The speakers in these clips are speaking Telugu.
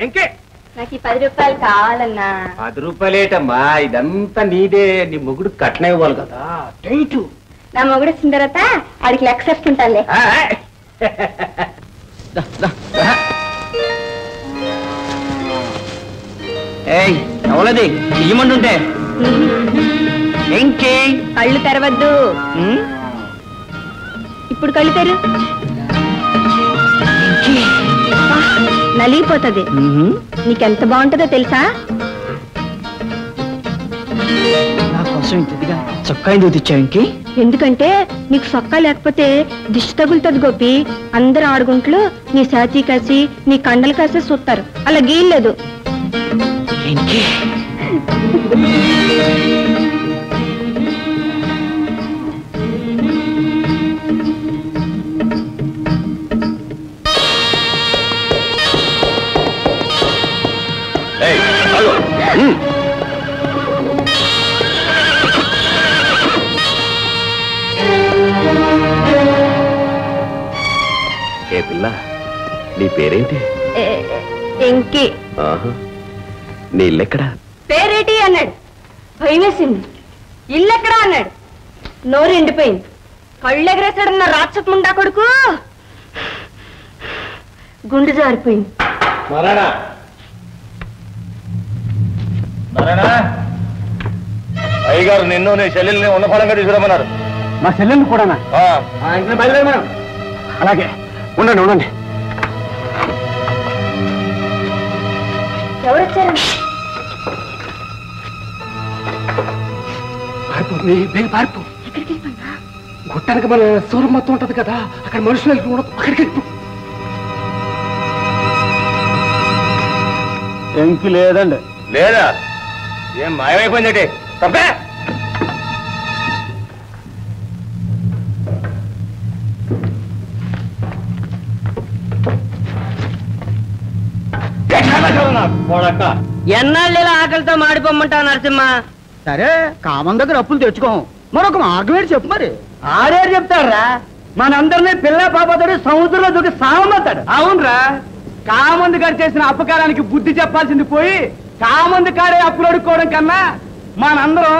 ఇంకే నాకు ఈ 10 రూపాయలు కావాలన్నా. 10 రూపాయలేటమ్మా, ఇదంతా నీదే. నీ మొగుడు కట్నం ఇవ్వాలి కదా. నా మొగుడు వచ్చిన తర్వాత ఆడికి లెక్క చెప్పుకుంటానులే. ఎవరది ఇయ్యమంటుంటే? ఇంకే కళ్ళు తెరవద్దు. ఇప్పుడు కళ్ళు తెరు. నలిగిపోతుంది. నీకెంత బాగుంటుందో తెలుసా? నా కోసం ఇంతదిగా చొక్కా ఎందుకు తెచ్చావు ఇంకే? ఎందుకంటే నీకు సొక్కా లేకపోతే దిష్టి తగులుతుంది గోపి. అందరు ఆడుగుంట్లు నీ సాచి కాసి నీ కండలు కాసే చూస్తారు. అలా గీయలేదు. ఏ పిల్ల, నీ పేరేంటి? ఇంకి. నీ ఇల్లెక్కడా? పేరేటి అన్నాడు. భయం వేసింది. ఇల్లెక్కడా అన్నాడు. నోరు ఎండిపోయింది. కళ్ళు ఎగరేసాడన్న రాక్షస ముండా కొడుకు. గుండె జారిపోయింది. అయ్యగారు నిన్ను నీ చెల్లెల్ని ఉన్న ఫలంగా తీసుకురమ్మన్నారు. మా చెల్లెల్ని కూడానా? బయలుదేరమా. అలాగే ఉండండి ఉండండి. ఎవరొచ్చారు? పారిపో. గుట్టానికి మన సూర్యం మొత్తం ఉంటది కదా, అక్కడ మనుషులు వెళ్తూ ఉండదు. అక్కడికి వెళ్ళిపో. ఎంకి లేదండి. లేదా? ఏం మాయమైపోయిందండి? తప్పే. ఎన్నాళ్ళు ఆకలితో మాడిపోమ్మంటావు నరసింహ? సరే, కామన్ దగ్గర అప్పులు తెచ్చుకోం. మరొక మార్గం చెప్పు. మరి ఆడేరు చెప్తాడురా? మనందరినీ పిల్ల పాపతోటి సముద్రంలో దూకి సాగమంటాడు. అవునరా, కామంది గారు చేసిన అపకారానికి బుద్ధి చెప్పాల్సింది పోయి కామంది కాడే అప్పులు అడుక్కోవడం కన్నా మనందరం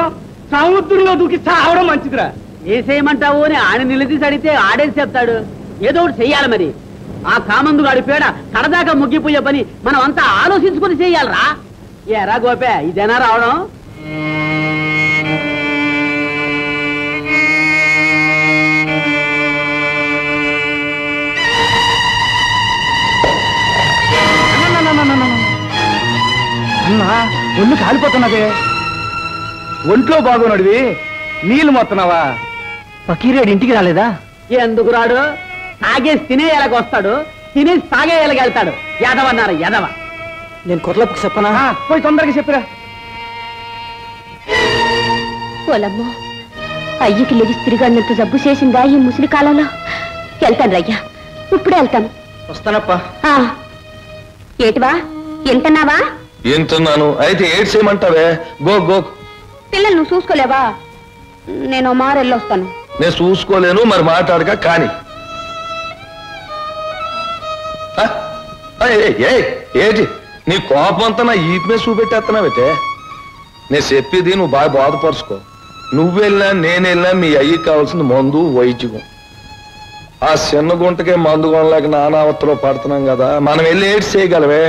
సముద్రంలో దూకి సాగడం మంచిదిరా. ఏ చేయమంటావు అని ఆయన నిలదీసి అడిగితే ఆడేసి చెప్తాడు. ఏదో ఒకటి చెయ్యాలి. మరి ఆ కామందు గాడి పేడ కడదాకా ముగ్గిపోయే పని మనం అంతా ఆలోచించుకుని చెయ్యాలరా. ఏరా గోపే, ఇదేనా రావడం? అన్నా, ఒళ్ళు కాలిపోతున్నదే. ఒంట్లో బాగున్నాడువి, నీళ్ళు మొత్తనావా? పకీరేడు ఇంటికి రాలేదా? ఎందుకు రాడు? తాగేసి తినే ఎలాగొస్తాడు, తినేసి తాగే ఎలాగెళ్తాడు. యాదవన్నారు యాదవ. నేను కొట్లప్పుకు చెప్పనా? పోయి తొందరగా చెప్పిరా. పోలమ్మో, అయ్యకి లెగిస్తిరిగాన్నంత జబ్బు చేసిందా ఈ ముసలి కాలంలో? వెళ్తాను రయ్యా, ఇప్పుడే వెళ్తాను. వస్తానప్పా. ఏటివా, ఎంతన్నావా? ఎంతున్నాను. అయితే ఏడ్ చేయమంటావే? Go go. పిల్లలు నువ్వు చూసుకోలేవా? నేను మారెళ్ళొస్తాను. నేను చూసుకోలేను. మరి మాట్లాడక కానీ. ఏంటి నీ కోపం అంతా నా ఈపి మీద చూపెట్టేస్తున్నావైతే? నేను చెప్పేది నువ్వు బాగా బాధపరుచుకో. నువ్వు వెళ్ళినా నేను వెళ్ళినా మీ అయ్యకి కావాల్సింది మందు, వైద్యం. ఆ చిన్న గుంటకే మందు కొనలేక నానావత్తలో పడుతున్నాం కదా. మనం వెళ్ళి ఏడ్స్ చేయగలవే?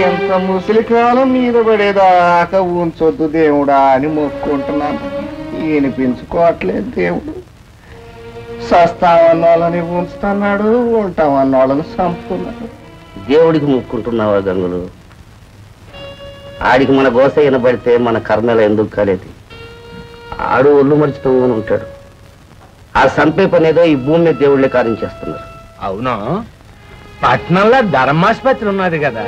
ఎంత ముసలి కాలం మీద పడేదాకా ఉంచొద్దు దేవుడా అని మొక్కుంటున్నాను. వినిపించుకోవట్లేదు దేవుడు. సస్తామన్నోళ్ళని ఉంచుతున్నాడు, ఉంటామన్నోళ్ళని చంపుతున్నాడు. దేవుడికి మొక్కుంటున్నావా గంగులు? ఆడికి మన గోస వినబడితే మన కర్మలో ఎందుకు కాలేదు? ఆడు ఒళ్ళు మర్చిపోని ఉంటాడు. ఆ సంపే పని ఏదో ఈ భూమి మీద దేవుళ్ళే కార్యం చేస్తున్నారు. అవును, పట్నంలో ధర్మాసుపత్రి ఉన్నది కదా,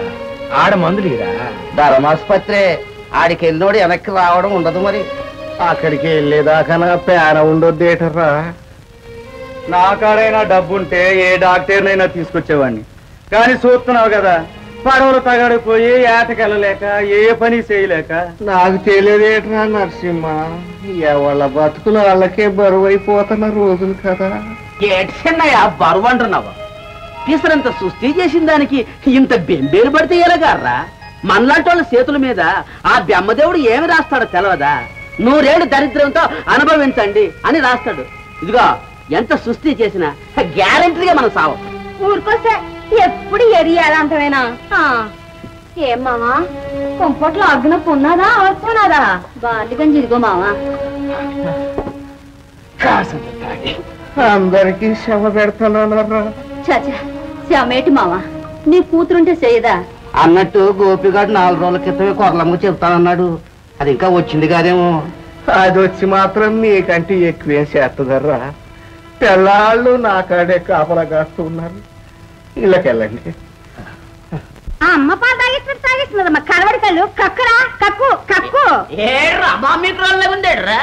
ఆడ మందులు ఇరా. ధర్మాసుపత్రి ఆడికి వెళ్ళినోడు వెనక్కి రావడం ఉండదు. మరి అక్కడికి వెళ్ళేదాకా నా పేన ఉండొద్దేటర్రా. నా కాడైనా డబ్బుంటే ఏ డాక్టర్నైనా తీసుకొచ్చేవాడిని, కానీ చూస్తున్నావు కదా పడవలు తగడిపోయి ఏటకెళ్ళలేక ఏ పని చేయలేక. నాకు తెలియదేట్రా నరసింహ, ఎవళ్ళ బతుకులు వాళ్ళకే బరువైపోతున్న రోజులు కదా. ఏడ్చిన్నయ్యా బరువు అంటున్నావా? పిసరంత సుస్థి చేసిన దానికి ఇంత బెంబేలు పడితే ఎలాగారా? మనలాంటి వాళ్ళ చేతుల మీద ఆ బ్రహ్మదేవుడు ఏమి రాస్తాడో తెలవదా? 100 ఏళ్ళు దరిద్రంతో అనుభవించండి అని రాస్తాడు. ఇదిగో ఎంత సుస్థి చేసినా గ్యారెంటీగా మనం సావం. ఊరుకోసే ఎప్పుడు ఎరియాలంటవేనా? ఏమావా కొంపట్లో అగ్నపు ఉన్నదా అవసరనాదా? బాలిగం ఇదిగో మావా. అందరికీ శ్రమ పెడుతున్నారా? చాచా శమేటి మావా, నీ కూతురుంటే చేయదా? అన్నట్టు గోపిగాడు 4 రోజుల క్రితమే కొరలమ్మ చెప్తానన్నాడు. అది ఇంకా వచ్చింది కాదేమో. అది వచ్చి మాత్రం నీకంటే ఎక్కువేం చేస్తుందర్రా. పిల్లాళ్ళు నా కాడే కాపలా కాస్తున్నారు. ఇళ్ళకెళ్ళండి. అమ్మ పాలు తాగిస్తున్నదమ్మా కలవడి కళ్ళు. కక్కురా కక్కు కక్కు. ఏడ్రా మా మీకు రోజులే ఉండేడ్రా.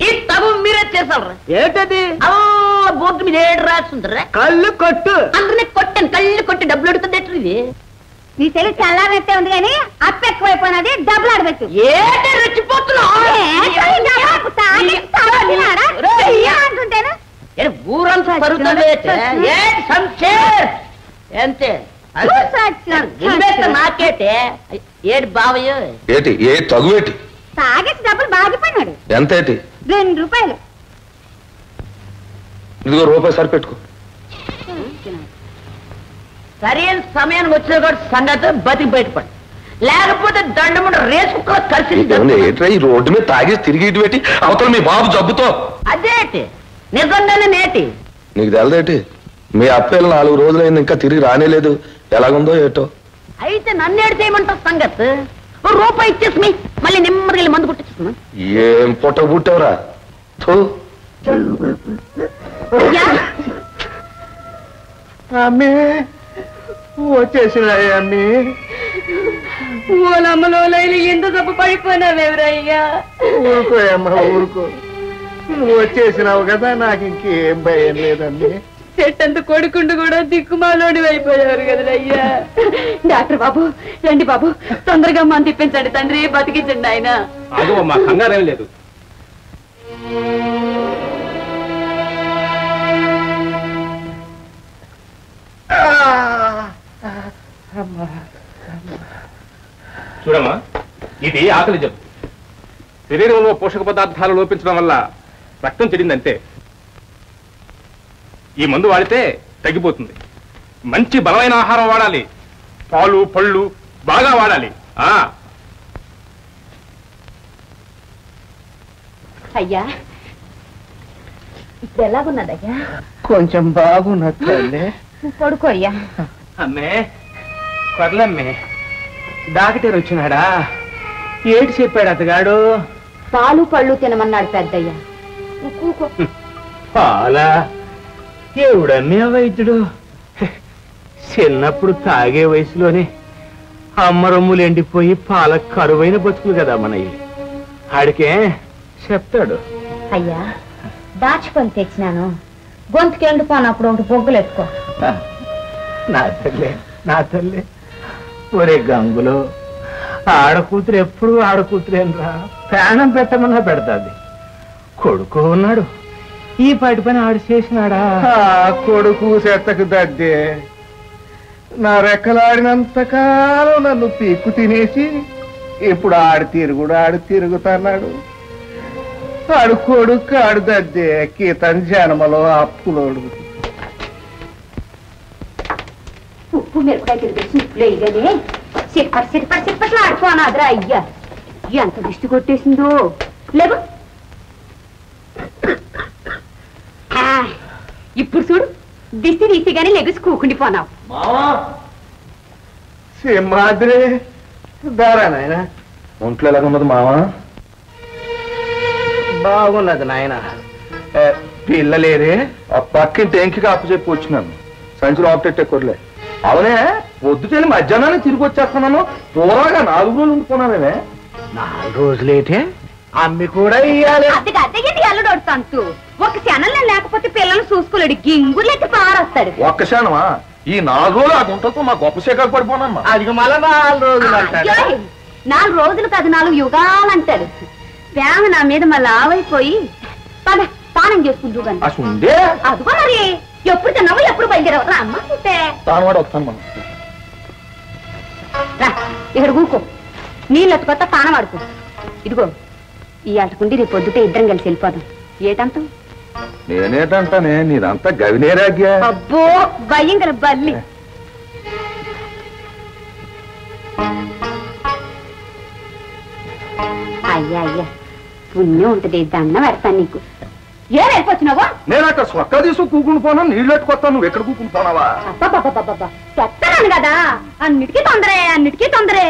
ఈ తగు మీరే చేసారా? ఏంటది? బోర్డు మీద ఏడు రాస్తుంటారా? కళ్ళు కొట్టు. అందరినీ కొట్టాను, కళ్ళు కొట్టి డబ్బులు అడుగుతుంది. ఎట్లుంది నీ తెలివి చల్లారెట్టే ఉంది కానీ అప్పు ఎక్కువైపోయినది. డబ్బులు ఆడబెట్టు. ఏంటే రెచ్చిపోతున్నావు? అంటుంటేను ఊరంతా పరుగుతుంది. అంతే నాకేటే ఏడు బావయ్య. ఏటి ఏ తగువేటి? తాగేసి డబ్బులు బాగిపోయినాడు. ఎంత ఏటి? 2 రూపాయలు. ఇదిగో రూపాయి సరిపెట్టుకో. సరైన సమయానికి వచ్చిన కూడా సంగతి బతికి బయటపడు, లేకపోతే దండముండ రేసుకున్న కలిసి ఏట్రా ఈ రోడ్డు మీద తాగేసి తిరిగి ఇటు పెట్టి అవతల మీ బాబు జబ్బుతో. అదేటి నిజంగానే నేటి. నీకు తెలదేటి? మీ అప్పేళ్ళు 4 రోజులైంది ఇంకా తిరిగి రానేలేదు. ఎలాగుందో ఏటో. అయితే నన్నేడు చేయమంటావు సంగతి? రూపాయి ఇచ్చేసి మళ్ళీ నెమ్మదిగా మందు పుట్టిస్తున్నాను. ఏం పొట్ట పుట్టావురా? అమ్మే వచ్చేసినాయి. అమ్మి ఓలమ్మలో ఎంత తప్పు పడిపోయినావేవరయ్యా? ఊరుకోయమ్మా ఊరుకో. నువ్వు వచ్చేసినావు కదా, నాకు ఇంకేం భయం లేదమ్మి. చెట్టంత కొడుకుండు కూడా దిక్కుమాలోని అయిపోయారు కదరయ్యా. డాక్టర్ బాబు రండి బాబు, తొందరగా మంది తిప్పించండి తండ్రి, బతికించండి ఆయన. మా కంగారేం లేదు. చూడమ్మా, ఇది ఆకలి జబ్బు. శరీరంలో పోషక పదార్థాలు లోపించడం వల్ల రక్తం చెడిందంటే. ఈ మందు వాడితే తగ్గిపోతుంది. మంచి బలమైన ఆహారం వాడాలి. పాలు పళ్ళు బాగా వాడాలి. అయ్యా ఇప్పుడు ఎలాగున్నదయ్యా? కొంచెం బాగున్నట్లే. పడుకో అయ్యా. అమ్మే కొరలమ్మే, డాక్టర్ వచ్చినాడా? ఏటి చెప్పాడు అతగాడు? పాలు పళ్ళు తినమన్నాడు పెద్దయ్యా. కూకో. పాలా? ఎవడమ్మే వైద్యుడు? చిన్నప్పుడు తాగే వయసులోనే అమ్మరమ్ములు ఎండిపోయి పాల కరువైన బతుకులు కదా మనయ్యి. ఆడికే చెప్తాడు. అయ్యా దాచుకొని తెచ్చినాను, గొంతుకి ఎండిపోనప్పుడు ఒకటి బొగ్గులు ఎత్తుకో. నా తల్లి నా తల్లి. ఒరే గంగులు, ఆడకూతురు ఎప్పుడు ఆడకూతురేనరా. ప్రాణం పెట్టమన్నా పెడతాది. కొడుకు ఉన్నాడు, ఈ పాటి పని ఆడు చేసినాడా? కొడుకు చెత్తకు దద్దే. నా రెక్కలాడినంత కాలం నన్ను పీక్కు తినేసి ఇప్పుడు ఆడు తిరుగుతున్నాడు. ఆడు కొడుకు ఆడు దద్దే. కీతన్ జన్మలో అప్పులోడు. ఉప్పు మిరపకాయ తిరిగేసి ఉప్పులు వేయగానే సిప్పట్లు ఆడిపోనాదిరా. అయ్యా ఎంత దిష్టి కొట్టేసిందో. లేవు ఇప్పుడు చూడు, దిష్టి తీసిగానే లెగుసి కూకుండిపోనావు. సింహాద్రి దారా నాయన. ఒంట్లో ఎలాగున్నది మావా? బాగున్నది నాయన. పిల్లలేరే? ఆ పక్కింటి ఎంకి అప్పు చెప్పి వచ్చినాను. సంచులు ఆపటెట్టే కొరలే. అవునే, పొద్దుటేని మధ్యాహ్నాన్ని తిరిగి వచ్చేస్తున్నాను. పూరాగా 4 రోజులు ఉంటున్నానే. 4 రోజులేటే? అమ్మి కూడా ఇయ్యాలి. అది అద్దెగింటి అల్లుడు తంతు ఒక క్షణంలో లేకపోతే పిల్లల్ని చూసుకోలేడు గింగులెత్తి పారేస్తాడు. ఒక్క క్షణమా ఈ 4 రోజులు ఆ గుంటలతో మా గొప్ప శేఖర్ పడిపోనమ్మా. అది మళ్ళా 4 రోజులు అంటాడు. 4 రోజులు కాదు 4 యుగాలు అంటాడు. ప్రేమ నా మీద మళ్ళీ ఆవైపోయి పద స్నానం చేసుకుంటూ కానీ అసలుండే అదిగో మరి ఎప్పుడు తిన్నావు ఎప్పుడు బయలుదేరావు రా అమ్మ చూస్తే తాను కూడా వస్తాను మనం. రా ఇక్కడ కూకో నీళ్ళు ఎత్తుకొత్త తానం ఆడుకో. ఇదిగో ఈ అటుకుండి రేపు పొద్దుటే ఇద్దరం కలిసి వెళ్ళిపోదాం. ఏటంతం నేనేటంటానే నీదంతా గవినేరాగ్యా. అబ్బో భయంకర బల్లి. అయ్యా అయ్యా పుణ్యం ఉంటది దండం పెడతాను నీకు. ఏం వెళ్ళిపోతున్నావా? నేను అక్కడ స్వక్క తీసు కూకుని పోనా నీళ్ళు ఎట్టుకొస్తాను. నువ్వు ఎక్కడ కూకుని పోనావా? చెప్తాను కదా అన్నిటికీ తొందరే.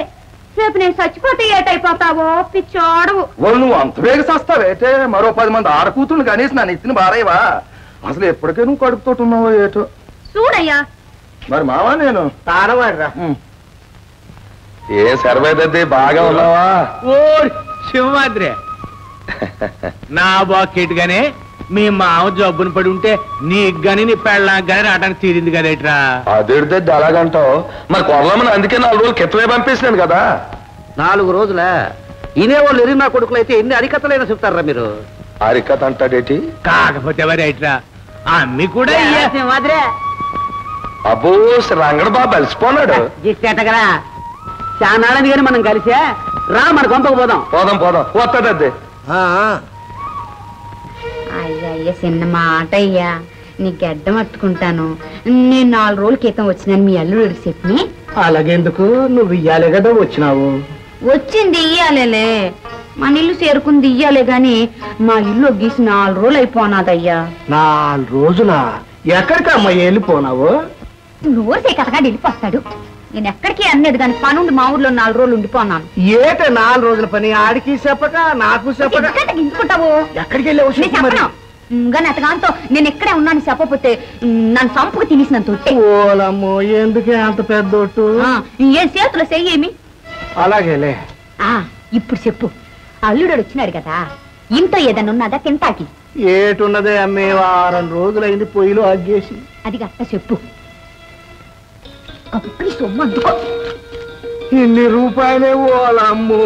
రేపు నేను చచ్చిపోతే ఏటైపోతావో పిచ్చోడవు. నువ్వు అంత వేగ చేస్తావేటే మరో 10 మంది ఆడకూతులు కనీసం నన్ను ఎత్తిన బారేవా. అసలు ఎప్పటికే నువ్వు కడుపుతోటి ఉన్నావో ఏటో. చూడయ్యా మరి మావా నేను తానవాడరా. ఏ సర్వేదద్ది బాగా ఉన్నావా? ఓ సింహాద్రి నా బాకెట్ గానే మీ మామ జబ్బును పడి ఉంటే నీకు గాని నీ పెళ్ళానికి గాని రావడానికి తీరింది కదేట్రా. అదేడితే అలాగంటావు. మరి కొరలమని అందుకే 4 రోజులు కిత్తమే పంపేసినాను కదా. 4 రోజులే ఇనేవాళ్ళు ఎరిగిన కొడుకులు అయితే ఎన్ని అరికథలైనా చెప్తారా మీరు? అరికథ అంటాడేటి? కాకపోతే ఎవరైట్రా అమ్మి కూడా సింహాద్రే అబ్బో రంగడు బాబు అలసిపోన్నాడు. గిట్టేటగరా చానాళ్ళని కానీ మనం కలిసే రా మన కొంపకు పోదాం. పోదాం వస్తుందద్ది. అయ్యయ్య చిన్న మాట అయ్యా నీ గడ్డం పట్టుకుంటాను. నేను 4 రోజుల క్రితం వచ్చినాను మీ అల్లుడు చెప్పి. అలాగెందుకు నువ్వు ఇయ్యాలే కదా వచ్చినావు. వచ్చింది ఇయ్యాలేలే మన ఇల్లు చేరుకుంది ఇయ్యాలే గాని మా ఇల్లు గీసి 4 రోజులు అయిపోనాదయ్యా. 4 రోజులా? ఎక్కడికి అమ్మ వెళ్ళిపోనావు? నోరు కథగా వెళ్ళిపోతాడు. నేను ఎక్కడికి అన్నది కానీ పనుండి మా ఊర్లో 4 రోజులు ఉండిపోన్నాను. ఏట 4 రోజుల పని ఆడికి చెప్పక నాకు చెప్పక గించుకుంటావు. ఎక్కడికి వెళ్ళావు చెప్పు మరి. అతగాంతో నేను ఎక్కడే ఉన్నాను చెప్పకపోతే నన్ను సంపుకు తినేసినంత. ఓలమ్మో ఎందుకే అంత పెద్దోటు? ఏ చేతులు చెయ్యేమి. అలాగేలే. ఇప్పుడు చెప్పు అల్లుడు వచ్చినాడు కదా ఇంట్లో ఏదన్నా ఉన్నదా తింటాకి? ఏటున్నదే అమ్మే 4 రోజులైంది పొయ్యిలో అగ్గేసి. అది గట్ట చెప్పు. సొమ్ము అందుకో. ఇన్ని రూపాయలే ఓలమ్ము.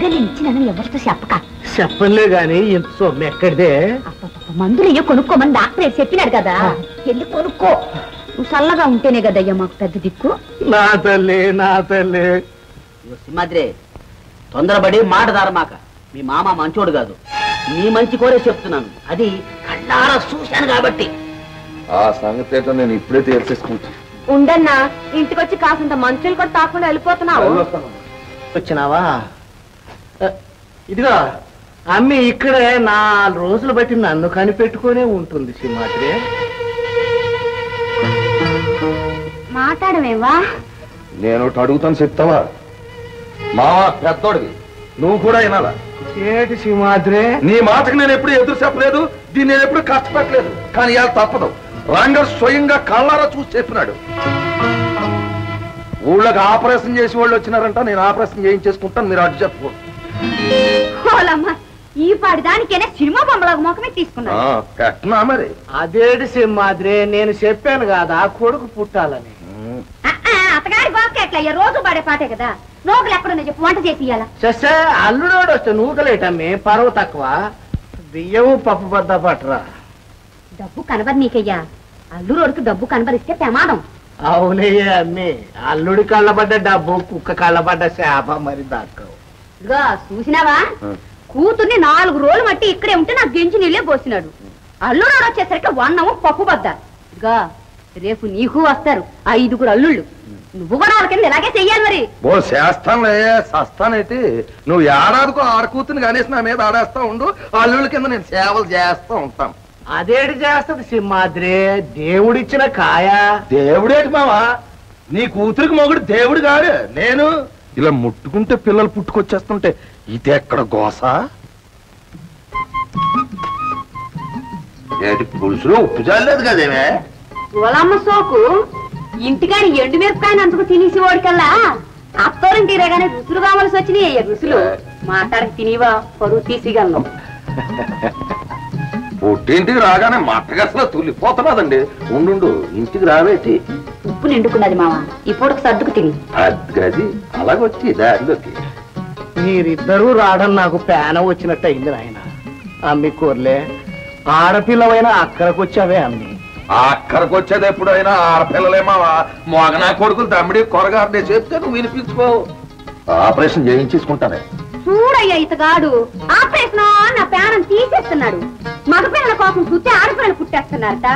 నేను ఇచ్చినాను ఎవరితో చెప్పక. చెప్పలే గాని ఇంత సొమ్ము ఎక్కడిదే? మందులు అయ్యో కొనుక్కోమని డాక్టర్ చెప్పినాడు కదా వెళ్ళి కొనుక్కో. నువ్వు చల్లగా ఉంటేనే కదయ్యా మాకు పెద్ద దిక్కు. నా తల్లి సింహాద్రే తొందరపడి మాట దారమాక. మీ మామ మంచోడు కాదు. నీ మంచి కోరే చెప్తున్నాను. అది కళ్ళారా చూశాను కాబట్టి. ఆ సంగతి నేను ఇప్పుడే తేల్చేసుకుంటా. ఉండన్నా ఇంటికొచ్చి కాసంత మంచులు కూడా తాకుండా వెళ్ళిపోతున్నావు. వచ్చినావా? ఇదిగో అమ్మి ఇక్కడే 4 రోజులు బట్టి నన్ను కనిపెట్టుకునే ఉంటుంది సింహాద్రి. మాట్లాడమేవా? నేను అడుగుతాను చెప్తావా? మావా పెద్దోడివి నువ్వు కూడా వినాలా? ఏటి సింహాద్రి? నీ మాటకు నేను ఎప్పుడు ఎదురు చెప్పలేదు. దీన్ని నేను ఎప్పుడు కష్టపడలేదు. కానీ ఇవాళ తప్పదు. రంగ స్వయంగా కళ్ళారా చూసి చెప్పినాడు. ఊళ్ళకి ఆపరేషన్ చేసి వాళ్ళు వచ్చినారంట. నేను ఆపరేషన్ చేయించేసుకుంటాను. మీరు అటు చెప్పు. ఈ పాడి దానికైనా సినిమా బొమ్మలకు మొక్కమే తీసుకున్నా. కట్నా మరి? అదేటి సింహాద్రి నేను చెప్పాను కదా కొడుకు పుట్టాలని. అతగాడి బాబుకి ఎట్లా రోజు పాడే పాటే కదా. నూకలు ఎక్కడున్నా చెప్పు వంట చేసి ఇయ్యాల. సస్తే అల్లుడోడు వస్తే నూకలేటమ్మి పరువు తక్కువ. బియ్యము పప్పు బద్ద పట్టరా. డబ్బు కనబడి నీకయ్యా. అల్లురోడికి డబ్బు కనబడిస్తే ప్రమాదం. అవునయ్యే అమ్మి అల్లుడి కళ్ళబడ్డ డబ్బు కుక్క కళ్ళబడ్డ శాప మరి దక్కవు. ఇదిగో చూసినావా కూతుర్ని 4 రోజులు మట్టి ఇక్కడే ఉంటే నాకు గెంచి నీళ్ళే పోసినాడు. అల్లురోడు వచ్చేసరికి 1 పప్పు బద్ద. ఇదిగా రేపు నీకు వస్తారు 5 అల్లుళ్ళు. నువ్వు కూడా వాళ్ళ కింద ఇలాగే చెయ్యాలి మరి. చేస్తానులే సస్తానైతే. నువ్వు ఏడాదికో ఆడకూతుని కనీసం నా మీద ఆడేస్తా ఉండు. అల్లుళ్ళ కింద నేను సేవలు చేస్తా ఉంటాను. అదేటి చేస్తుంది సింహాద్రి? దేవుడిచ్చిన కాయ. దేవుడేటి మావా? నీ కూతురికి మొగుడు దేవుడు కాదు. నేను ఇలా ముట్టుకుంటే పిల్లలు పుట్టుకొచ్చేస్తుంటే ఇది ఎక్కడ గోస? ఏటి పులుసులో ఉప్పు చాలేదు కదేమే? వాళ్ళమ్మ సోకు ఇంటికాని ఎండు మిరపకాయని అందుకు తినేసి వాడికల్లా అత్తోరింటిరే గానీ రుసులు కావాల్సి వచ్చినాయి రుసులు. మాట్లాడి తినివా పరువు తీసిగలను. పుట్టింటికి రాగానే మట్టగసలో తుల్లిపోతున్నదండి. ఉండు ఇంటికి రావేటి. ఉప్పు నిండుకున్నది మామ, ఇప్పుడు సర్దుకు తిని. గది అలాగొచ్చి దారిలోకి. మీరిద్దరూ రావడం నాకు పేన వచ్చినట్టు అయింది నాయన. అమ్మి కూరలే, ఆడపిల్లవైనా అక్కడికి వచ్చావే అమ్మి. అక్కడికి వచ్చేది ఎప్పుడైనా ఆడపిల్లలేమావా? మొగనా కొడుకులు తమ్మిడి కొరగారినే చెప్తే నువ్వు వినిపించుకో. ఆపరేషన్ చేయించుకుంటానే. చూడయ్యా ఇతగాడు ఆపరేషన్ నా ప్రాణం తీసేస్తున్నాడు. మగపిల్లల కోసం చూస్తే ఆడపిల్లలు పుట్టేస్తున్నారట.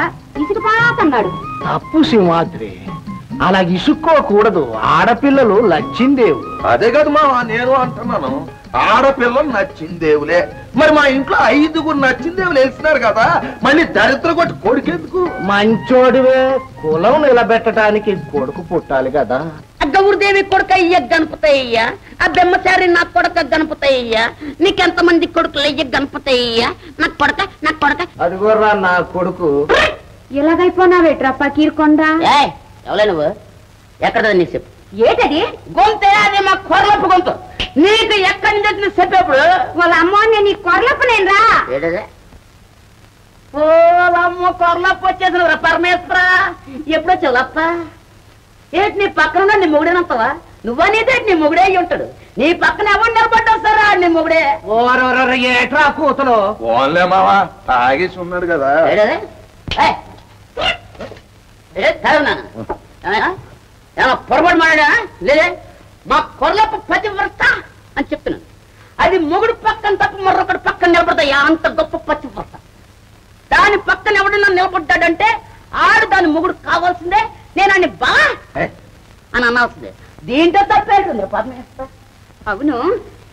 ఇసుకుపోతున్నాడు. తప్పు సింహాద్రి, అలా ఇసుక్కోకూడదు. ఆడపిల్లలు లచ్చిందేవు. అదే కదా మావా నేను అంటున్నాను. ఆడపిల్లలు నచ్చిందేవులే. మరి మా ఇంట్లో 5గురు నచ్చిందేవులు వేసినారు కదా, మళ్ళీ దరిద్ర కొట్టి కొడుకెందుకు? మంచోడివే, కులం నిలబెట్టడానికి కొడుకు పుట్టాలి కదా. గౌరదేవి కొడుక ఇయ్య గణపతయ్యా, ఆ బెమ్మచారి నా కొడుక గణపతయ్యా, నీకెంతమంది కొడుకులు ఇయ్య గణపతయ్యా, నా కొడుక. అదిగోరా నా కొడుకు. ఎలాగైపోనావేట్రా పకీర్కొండ? ఎవలే నువ్వు? ఎక్కడ నీ చెప్పు. ఏటది గొంతే? అది మా కొరలప్పు గొంతు. నీకు ఎక్కడి నుంచి వచ్చిన చెప్పేప్పుడు వాళ్ళ అమ్మో నేను నీ కొరలప్పనేరా. ఓలమ్మ కొరలప్పు వచ్చేసిన పరమేశ్వర. ఎప్పుడు వచ్చావులప్ప? ఏంటి నీ పక్కన నీ మొగుడేనంతవా? నువ్వనేది నీ మొగుడే అయ్యి ఉంటాడు. నీ పక్కన ఎవరు నిలబడ్డావుస్తారా? నీ మొగుడే. ఏట్రా కూతులు? ఓన్లే మావా, తాగేసి ఉన్నాడు కదా. పొరపాటు మాడా లేదే? మా కొరలప్ప పతివ్రత అని చెప్తున్నాను. అది మొగుడు పక్కన తప్ప మరొకటి పక్కన నిలబడతాయా? అంత గొప్ప పతివ్రత. దాని పక్కన ఎవడన్నా నిలబడ్డాడంటే ఆడు దాని మొగుడు కావాల్సిందే. నేను అన్ని బా అని అనాల్సిందే. దీంట్లో తప్పేస్తుంది పరమేశ్వర. అవును,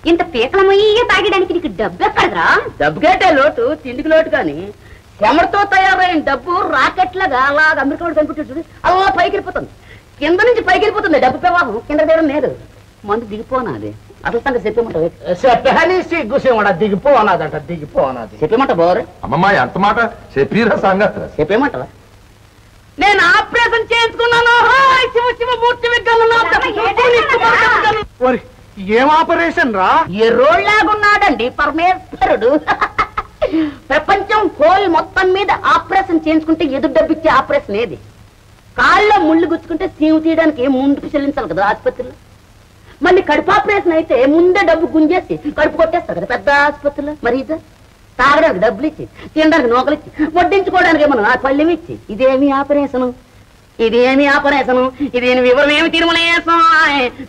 ఇంత పీకలమయ్యే తాగడానికి నీకు డబ్బు ఎక్కడరా? డబ్బుకేటే లోటు, తిండికి లోటు. కానీ చెమటతో తయారైన డబ్బు రాకెట్ లాగా అలాగ అమెరికా వాడు కనిపించాడు, అలా పైకి వెళ్ళిపోతుంది. కింద నుంచి పైకి వెళ్ళిపోతుంది డబ్బు ప్రవాహం. కింద దగ్గర లేదు. మందు దిగిపోనాది. అసలు సంగతి చెప్పేమంటావు? దిగిపోనాదట, దిగిపోనాది. చెప్పేమంట బోరు. అమ్మమ్మ ఎంత మాట చెప్పిరా సంగతి. చెప్పేమంటావా? నేను ఆపరేషన్ చేయించుకున్నాను. ఏం ఆపరేషన్ రా? ఎర్రోళ్ళలాగున్నాడండి పరమేశ్వరుడు. ప్రపంచం కోల్ మొత్తం మీద ఆపరేషన్ చేయించుకుంటే ఎదురు డబ్బిచ్చే ఆపరేషన్ ఏది? కాళ్ళలో ముళ్ళు గుచ్చుకుంటే సీము తీయడానికి ముందుకు చెల్లించాలి కదా ఆసుపత్రిలో. మళ్ళీ కడుపు ఆపరేషన్ అయితే ముందే డబ్బు గుంజేసి కడుపు కొట్టేస్తారు కదా పెద్ద ఆసుపత్రిలో. మరి ఇది తాగడానికి డబ్బులు ఇచ్చి, తినడానికి నూకలు ఇచ్చి, వడ్డించుకోవడానికి ఏమన్నా ఆ పళ్ళెం ఇచ్చి, ఇదేమి ఆపరేషను? ఇదేమి ఆపరేషను? దీని వివరం ఏమి తిరుమలేసం?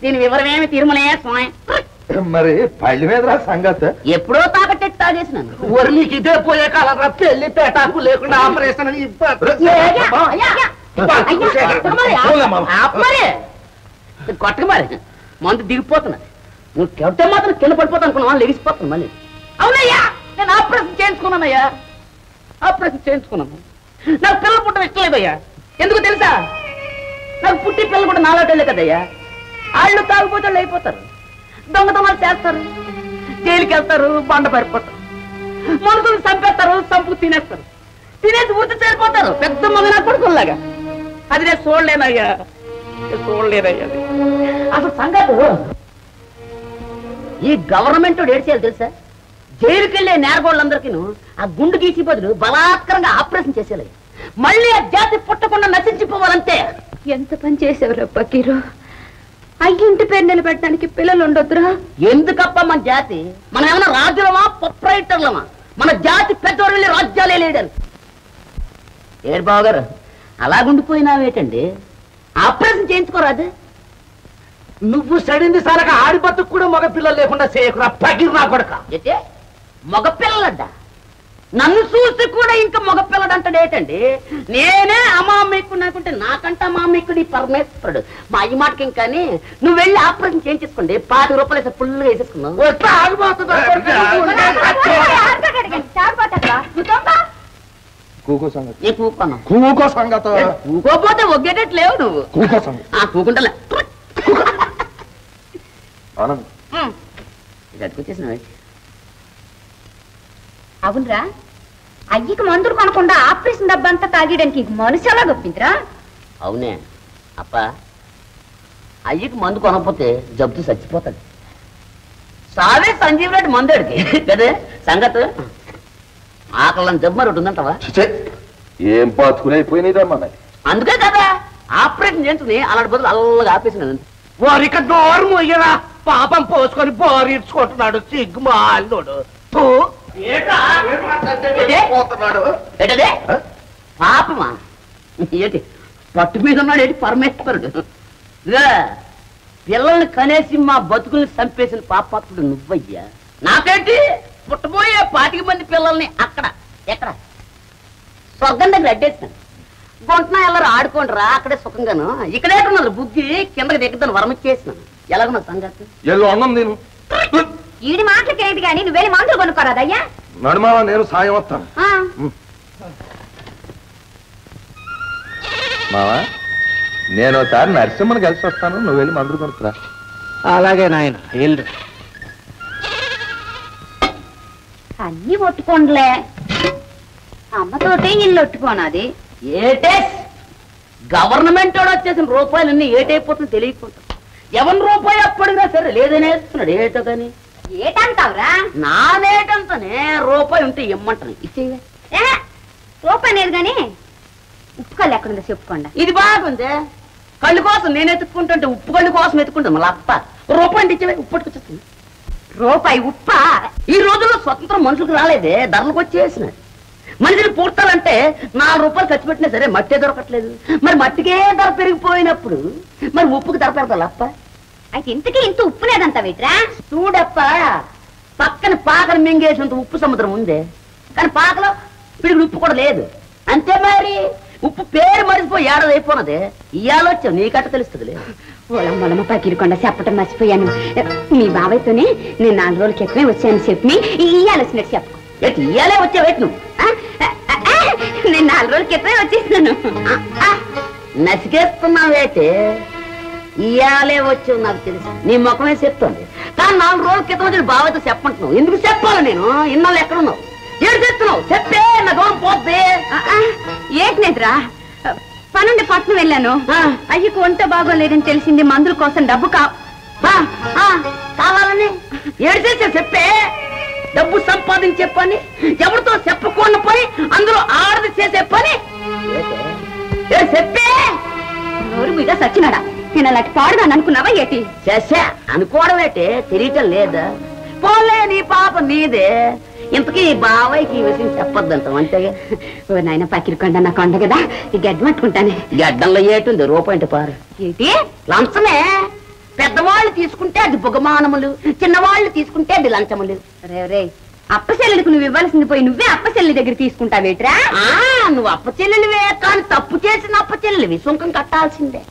దీని వివరం ఏమి తిరుమలేసం? మరి పళ్ళ మీద సంగతి ఎప్పుడో తాకట్టెట్టు తాగేసినాను. నీకు ఇదే పోయే కాలం పెళ్లి పేటాకు లేకుండా ఆపరేషన్ కొట్టక మరి మందు దిగిపోతున్నది. నువ్వు కెప్తే మాత్రం కింద పడిపోతా అనుకున్నా, లెగిసిపోతాను మళ్ళీ. అవునయ్యా, నేను ఆపరేషన్ చేయించుకున్నానయ్యా. ఆపరేషన్ చేయించుకున్నాను. నాకు పిల్లలు పుట్టడం ఇష్టం లేదయ్యా. ఎందుకు తెలుసా? నాకు పుట్టి పిల్లలు కూడా నాలుగేళ్ళే కదయ్యా. వాళ్ళు తాగిపోతే వాళ్ళు అయిపోతారు, దొంగతనాలు చేస్తారు, జైలుకి వెళ్తారు, బండ పడిపోతారు, మనుషులు చంపేస్తారు, చంపు తినేస్తారు, తినేసి ఊరి చేరిపోతారు పెద్ద మగ నా కొడుకుల్లాగా. అది నేను చూడలేనయ్యా, చూడలేనయ్యా. అసలు సంగతి ఈ గవర్నమెంట్ ఏడ్చేయాలి తెలుసా? జైలుకి వెళ్ళే నేరగోళ్ళందరికీ ఆ గుండు గీసి బదులు బలాత్కరంగా ఆపరేషన్ చేసేయాలి. మళ్ళీ ఆ జాతి పుట్టకుండా నశించిపోవాలంతే. ఎంత పని చేసేవరా పకీరు? అయ్యింటి పేరు నిలబెట్టడానికి పిల్లలు ఉండొద్దురా? ఎందుకప్ప మన జాతి? మనం ఏమైనా రాజులమా, ప్రొప్రైటర్లమా? మన జాతి పెద్దవాళ్ళు వెళ్ళి రాజ్యాలే లేడారు. ఏడు బావగారు అలాగుండిపోయినావేటండి? ఆపరేషన్ చేయించుకోరాదు? నువ్వు సడింది సాలక ఆడిపత్తుకు కూడా మగ పిల్లలు లేకుండా చేయకురా పగిరి నా కొడక. అయితే మగపిల్లలడ్డా? నన్ను చూసి కూడా ఇంకా మగపిల్లడంటాడేటండి? నేనే అమామికుడు అనుకుంటే నాకంటే అమామికుడు ఈ పరమేశ్వరుడు. మా అయ్య మాటకి ఇంకాని నువ్వు వెళ్ళి ఆపరేషన్ చేయించేసుకోండి. 50 రూపాయలు అయితే ఫుల్గా వేసేసుకున్నావు. కూకో సంగతి. నేను కూకున్నా. కూకో సంగతి. కూకోపోతే ఒగ్గేటట్టు లేవు నువ్వు. కూకో సంగతి. కూకుంటలే ఆనంద్ ఇది అట్టుకొచ్చేసినవే. అవునరా, అయ్యకి మందులు కొనకుండా ఆపరేషన్ డబ్బంతా తాగడానికి మనసు ఎలా గొప్పిందిరా? అవునే అప్ప, అయ్యకి మందు కొనకపోతే జబ్బు చచ్చిపోతాడు. సావే సంజీవ్ రెడ్డి మందేడికి కదే సంగతి ఆకలని జబ్బు మరి ఉందంటావా ఏం పాతుకునైపోయినాయిరా మన అందుకే కదా ఆపరేషన్ చేయించుకుని అలాంటి బదులు అల్లగా ఆపేసిన వారిక నోరు మొయ్యరా పాపం పోసుకొని బోరీడ్చుకుంటున్నాడు సిగ్గుమాలోడు ఏంటదే పాపమా ఏంటి పట్టు మీద ఉన్నాడు ఏంటి పరమేశ్వరుడు పిల్లల్ని కనేసి మా బతుకుల్ని చంపేసిన పాపాత్ముడు నువ్వయ్యా నాకేంటి పుట్టబోయే 25 మంది పిల్లల్ని అక్కడ ఎక్కడ స్వర్గం దగ్గర అడ్డేస్తాను గుంటనా ಎಲ್ಲರೂ ఆడుకోండిరా అక్కడే సుఖంగాను ఇక్కడే ఉన్నారు బుద్ధి కిందకి దిగుతాను వరమిచ్చేసినాను ఎలాగున్నా సంగతి ఎల్లు అన్నం నేను ఈడి మాటలకి ఏంటి కానీ నువ్వు వెళ్ళి మందులు కొనుక్కోరాదయ్యా నడుమా నేను సాయం వస్తాను మావా నేను ఒకసారి నరసింహను కలిసి వస్తాను నువ్వు వెళ్ళి మందులు కొనుక్కురా అలాగే నాయన వెళ్ళు అన్ని ఒట్టుకోండిలే అమ్మతోటే ఇల్లు ఒట్టుకోనాది ఏటే గవర్నమెంట్ వాడు వచ్చేసిన రూపాయలన్నీ ఏటైపోతుంది తెలియకుండా ఎవరి రూపాయి అప్పటిగా సరే లేదనేస్తున్నాడు ఏటో కానీ ఏటంటావురా నాదేటంతనే రూపాయి ఉంటే ఇమ్మంటాను ఇచ్చేవే రూపాయి లేదు గాని ఉప్పు కళ్ళు ఎక్కడుందో చెప్పుకోండి ఇది బాగుంది కళ్ళు కోసం నేను ఎత్తుక్కుంటుంటే ఉప్పు కళ్ళు కోసం ఎత్తుకుంటాను మళ్ళీ అప్ప రూపాయి అంటే ఇచ్చేవే ఉప్పు పట్టుకొచ్చేస్తుంది రూపాయి ఉప్ప ఈ రోజుల్లో స్వతంత్రం మనుషులకు రాలేదే ధరలకు వచ్చేసినాడు మనిషిని పూర్తాలంటే 4 రూపాయలు ఖర్చు పెట్టినా సరే మట్టే దొరకట్లేదు మరి మట్టికే ధర పెరిగిపోయినప్పుడు మరి ఉప్పుకి ధర పెడతాను అప్ప అయితే ఇంతకీ ఇంత ఉప్పు లేదంట వీట్రా చూడప్ప పక్కన పాకను మింగేసినంత ఉప్పు సముద్రం ఉందే కానీ పాకలో పిడికి ఉప్పు కూడా లేదు అంతే మరి ఉప్పు పేరు మరిచిపోయి ఏడాది అయిపోయినదే ఇయ్యాలొచ్చావు నీకట్ట తెలుస్తుంది లేదు ఓలమ్మలమ్మ పకిరికొండ చెప్పటం మర్చిపోయాను మీ బాబాయ్తోనే నేను 4 రోజుల క్రితమే వచ్చాను చెప్పి ఇయ్యాల్సినట్టు చెప్పు ఏంటి ఇయ్యాలే వచ్చావేటి నువ్వు నేను 4 రోజుల క్రితమే వచ్చేసినాను నసికేస్తున్నావేటే ఇయ్యాలే వచ్చావు నాకు తెలుసు నీ ముఖమే చెప్తుంది కానీ 4 రోజుల క్రితం వచ్చి బాబాయ్తో చెప్పంటున్నావు ఎందుకు చెప్పాలి నేను ఇన్నాళ్ళు ఎక్కడున్నావు ఏడు చెప్తున్నావు చెప్పే నా గౌరవం పోద్ది ఏంటినేదిరా పనుండి పట్నం వెళ్ళాను అయ్యకు ఒంట బాగోలేదని తెలిసింది మందుల కోసం డబ్బు కావాలని ఏడు చేసే చెప్పే డబ్బు సంపాదించే పని ఎవరితో చెప్పకుండా పని అందులో ఆడది చేసే పని చెప్పే నోరు మీద సచ్చినాడా నేను అలాంటి పాడుదాన్ని అనుకున్నావా ఏటి చేసా అనుకోవడం ఏంటే తెలియటం లేదా పోలే నీ పాప నీదే ఇంతకీ బాబాయ్కి ఈ విషయం చెప్పొద్దంటాం అంతేగా ఓ నాయన పకిరికొండ నా కొండ కదా ఈ గడ్డి పట్టుకుంటానే గడ్డంలో ఏటుంది రూపాయి పారు ఏంటి లంచమే పెద్దవాళ్ళు తీసుకుంటే అది బుగమానములు చిన్నవాళ్ళు తీసుకుంటే అది లంచములు రే అప్పచెల్లెలకు నువ్వు ఇవ్వాల్సింది పోయి నువ్వే అప్పచెల్లి దగ్గర తీసుకుంటావేట్రా నువ్వు అప్పచెల్లెలివే కానీ తప్పు చేసిన అప్పచెల్లెలివి సుంకం కట్టాల్సిందే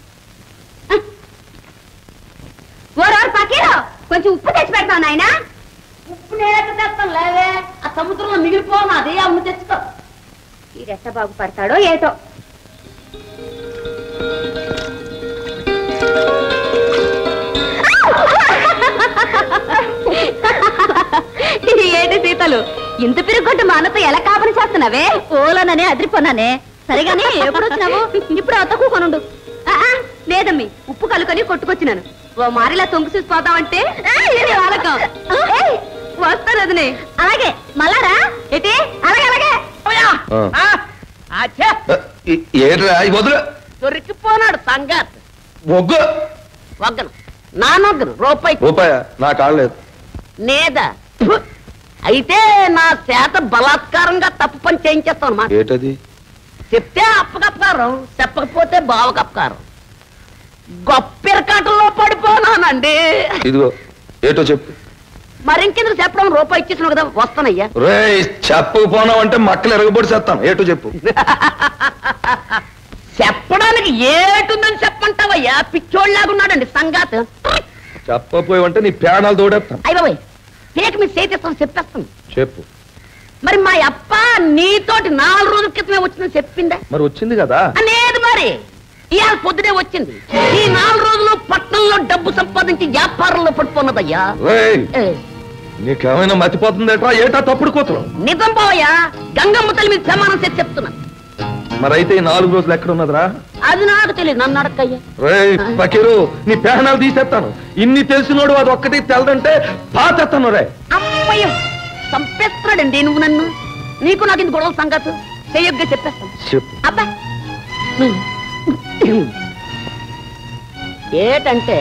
ఓరోరు పకీరు కొంచెం ఉప్పు తెచ్చి పెడతావు నాయన ఉప్పు నేను తెస్తాను లేవే ఆ సముద్రంలో మిగిలిపోను అదే అమ్మ తెచ్చుకో ఈ రెట్ట బాగుపడతాడో ఏటో ఏటి సీతలు ఇంత పిరుగొట్టు మా అన్నతో ఎలా కాపని చేస్తున్నావే ఓలననే అదిరిపోనానే సరిగానే ఎప్పుడు వచ్చినావు ఇప్పుడు అతకు కొనుండు లేదమ్మి ఉప్పు కలుకొని కొట్టుకొచ్చినాను ఓ మారిలా తొంగు చూసిపోతావంటే వస్తాను అదినే అలాగే మళ్ళారా ఏంటి అలాగే అలాగే ఏట్రా వదులు దొరికిపోనాడు సంగత్ ఒగ్గు వగ్గను నానొగ్గను రూపాయ నా కాళ్ళలేదు నేదా అయితే నా చేత బలాత్కారంగా తప్పు పని చేయించేస్తాను మాట ఏటది చెప్తే అప్పకప్కారం చెప్పకపోతే బావకప్కారం గొప్పిరకాటంలో పడిపోనానండి ఇదిగో ఏటో చెప్పు మరింకెందుకు చెప్పడం రూపాయి ఇచ్చేసినావు కదా వస్తానయ్యా రే చెప్పకపోనావు అంటే మక్కలు ఎరగబడి చేస్తాను ఏటో చెప్పు చెప్పడానికి ఏటుందని చెప్పంటావయ్యా పిచ్చోళ్ళలాగున్నాడండి సంగాత్ చెప్పపోయావంటే నీ ప్రాణాలు తోడేస్తాను అయ్య బాబాయ్ పేక మీద చేతిస్తాను చెప్పేస్తాను చెప్పు మరి మా అప్ప నీతోటి 4 రోజుల క్రితమే వచ్చిందని చెప్పిందా మరి వచ్చింది కదా లేదు మరి ఇవాళ పొద్దునే వచ్చింది ఈ 4 రోజులు పట్నంలో డబ్బు సంపాదించి వ్యాపారంలో పడిపోన్నదయ్యా నీకేమైనా మతిపోతుందేట్రా ఏటా తప్పుడు కూతురు నిజం పోయా గంగమ్మ తల్లి మీద ప్రమాణం చేసి చెప్తున్నా మరైతే ఈ 4 రోజులు ఎక్కడ ఉన్నదిరా? అది నాకు తెలియదు, నన్ను అడక్కయ్యా. రేయ్ పకీరు, నీ పేహనాలు తీసేస్తాను. ఇన్ని తెలిసినోడు అది ఒక్కటి తెలదంటే పాతేస్తాను రే. అమ్మయ్య చంపేస్తున్నాడండి నువ్వు నన్ను. నీకు నాకు ఇంత గొడవ సంగతి చెయ్యొగ్గా చెప్పేస్తాను. చెప్పు. అబ్బా ఏటంటే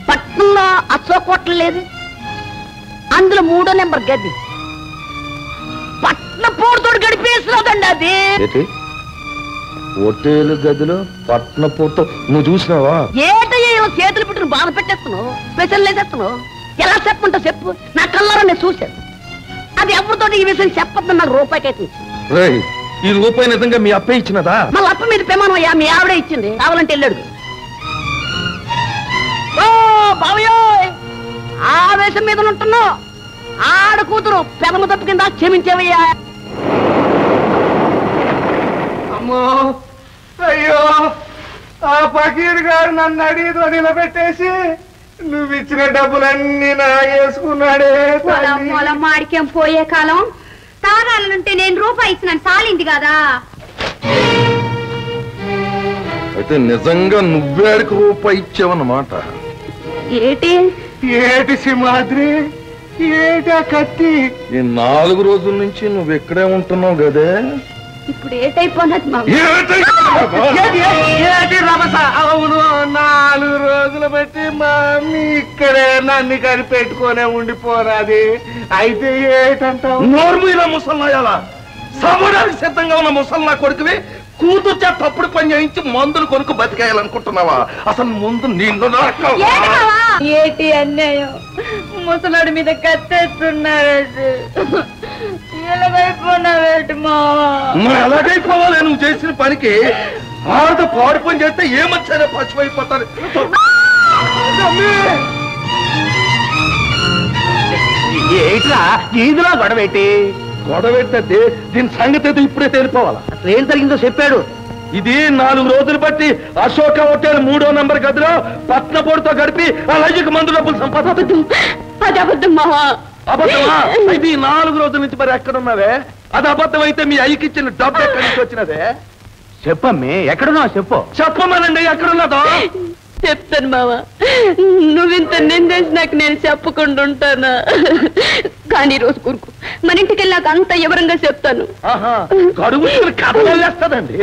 పట్నంలో అశోక్ హోటల్ లేదు, అందులో 3వ నెంబర్ గది పట్న పూడితోడు గడిపేసినదండి అది. హోటల్ గదిలో పట్నపూర్తో నువ్వు చూసినావా? ఏటయ్యో చేతులు పెట్టుకుని బాధ పెట్టేస్తున్నావు, స్పెషల్ వేసేస్తున్నావు. ఎలా చెప్పమంటావు చెప్పు, నా కళ్ళారా నేను చూశాను. అది ఎవరితో ఈ విషయం చెప్పద్దు, నాకు రూపాయికైతే. రేయ్ ఈ రూపాయి నిజంగా మీ అప్పే ఇచ్చినదా? మళ్ళీ అప్ప మీద పెమానం అయ్యా, మీ ఆవిడే ఇచ్చింది, కావాలంటే వెళ్ళాడు. ఓ బావయ్యో, ఆవేశం మీద ఉంటున్నావు. ఆడ కూతురు పెదము తప్పు కింద క్షమించేవయ్యా. అమ్మో అయ్యో, ఆ ఫకీర్ గారు నన్ను అడిగితో నిలబెట్టేసి నువ్వు ఇచ్చిన డబ్బులన్నీ నాగేసుకున్నాడే. మాడికేం పోయే కాలం తాగాలంటే నేను రూపాయి ఇచ్చినాను సాలింది కదా. అయితే నిజంగా నువ్వేడికి రూపాయి ఇచ్చావన్నమాట. ఏటి ఏటి సింహాద్రి, ఏటా కత్తి? ఈ 4 రోజుల నుంచి నువ్వు ఇక్కడే ఉంటున్నావు కదే. ఇప్పుడు ఏటైపోయినది మా ఏటి రమస? అవును, 4 రోజులు బట్టి మా అమ్మి ఇక్కడే నన్ను కనిపెట్టుకునే ఉండిపోరాది. అయితే ఏటంటావు? నోర్మీల ముసల్లాయాలా, సమరానికి సిద్ధంగా ఉన్న ముసల్లా కొడుకువి కూతురు చేత తప్పుడు పని చేయించి మందులు కొనుక్కు బతికేయాలనుకుంటున్నావా? అసలు ముందు నీళ్ళు ఏటి అన్యాయం, ముసలాడి మీద కత్తేస్తున్నాడు. ఎలాగైపోయినావేటి మావా? ఎలాగైపోవాలి నువ్వు చేసిన పనికి? ఆడతో పాడు పని చేస్తే ఏమొచ్చారో పశువు అయిపోతారు. ఏట్రా ఈదులో గొడవేటి? గొడవెట్టే దీని సంగతి ఇప్పుడే తేలిపోవాలా? ఏం జరిగిందో చెప్పాడు. ఇది 4 రోజులు బట్టి అశోక హోటల్ 3వ నెంబర్ గదిలో పట్నపొడితో గడిపి అలాగే మందు డబ్బులు సంపాదించు. అది అబద్ధం మావా. అబద్ధమా? అయితే ఈ 4 రోజుల నుంచి మరి ఎక్కడున్నావే? అది అబద్ధం అయితే మీ అయ్యకి ఇచ్చిన డబ్బు ఎక్కడి నుంచి వచ్చినదే? చెప్పమ్మే, ఎక్కడున్నావు చెప్పు. చెప్పమనండి, ఎక్కడున్నదో చెప్తాను మావా. నువ్వింత నిందేసి నాకు నేను చెప్పకుండా ఉంటానా? కానీ రోజు కూరుకు మన ఇంటికి వెళ్ళాక అంత వివరంగా చెప్తాను. గడువు కథలు వేస్తుందండి.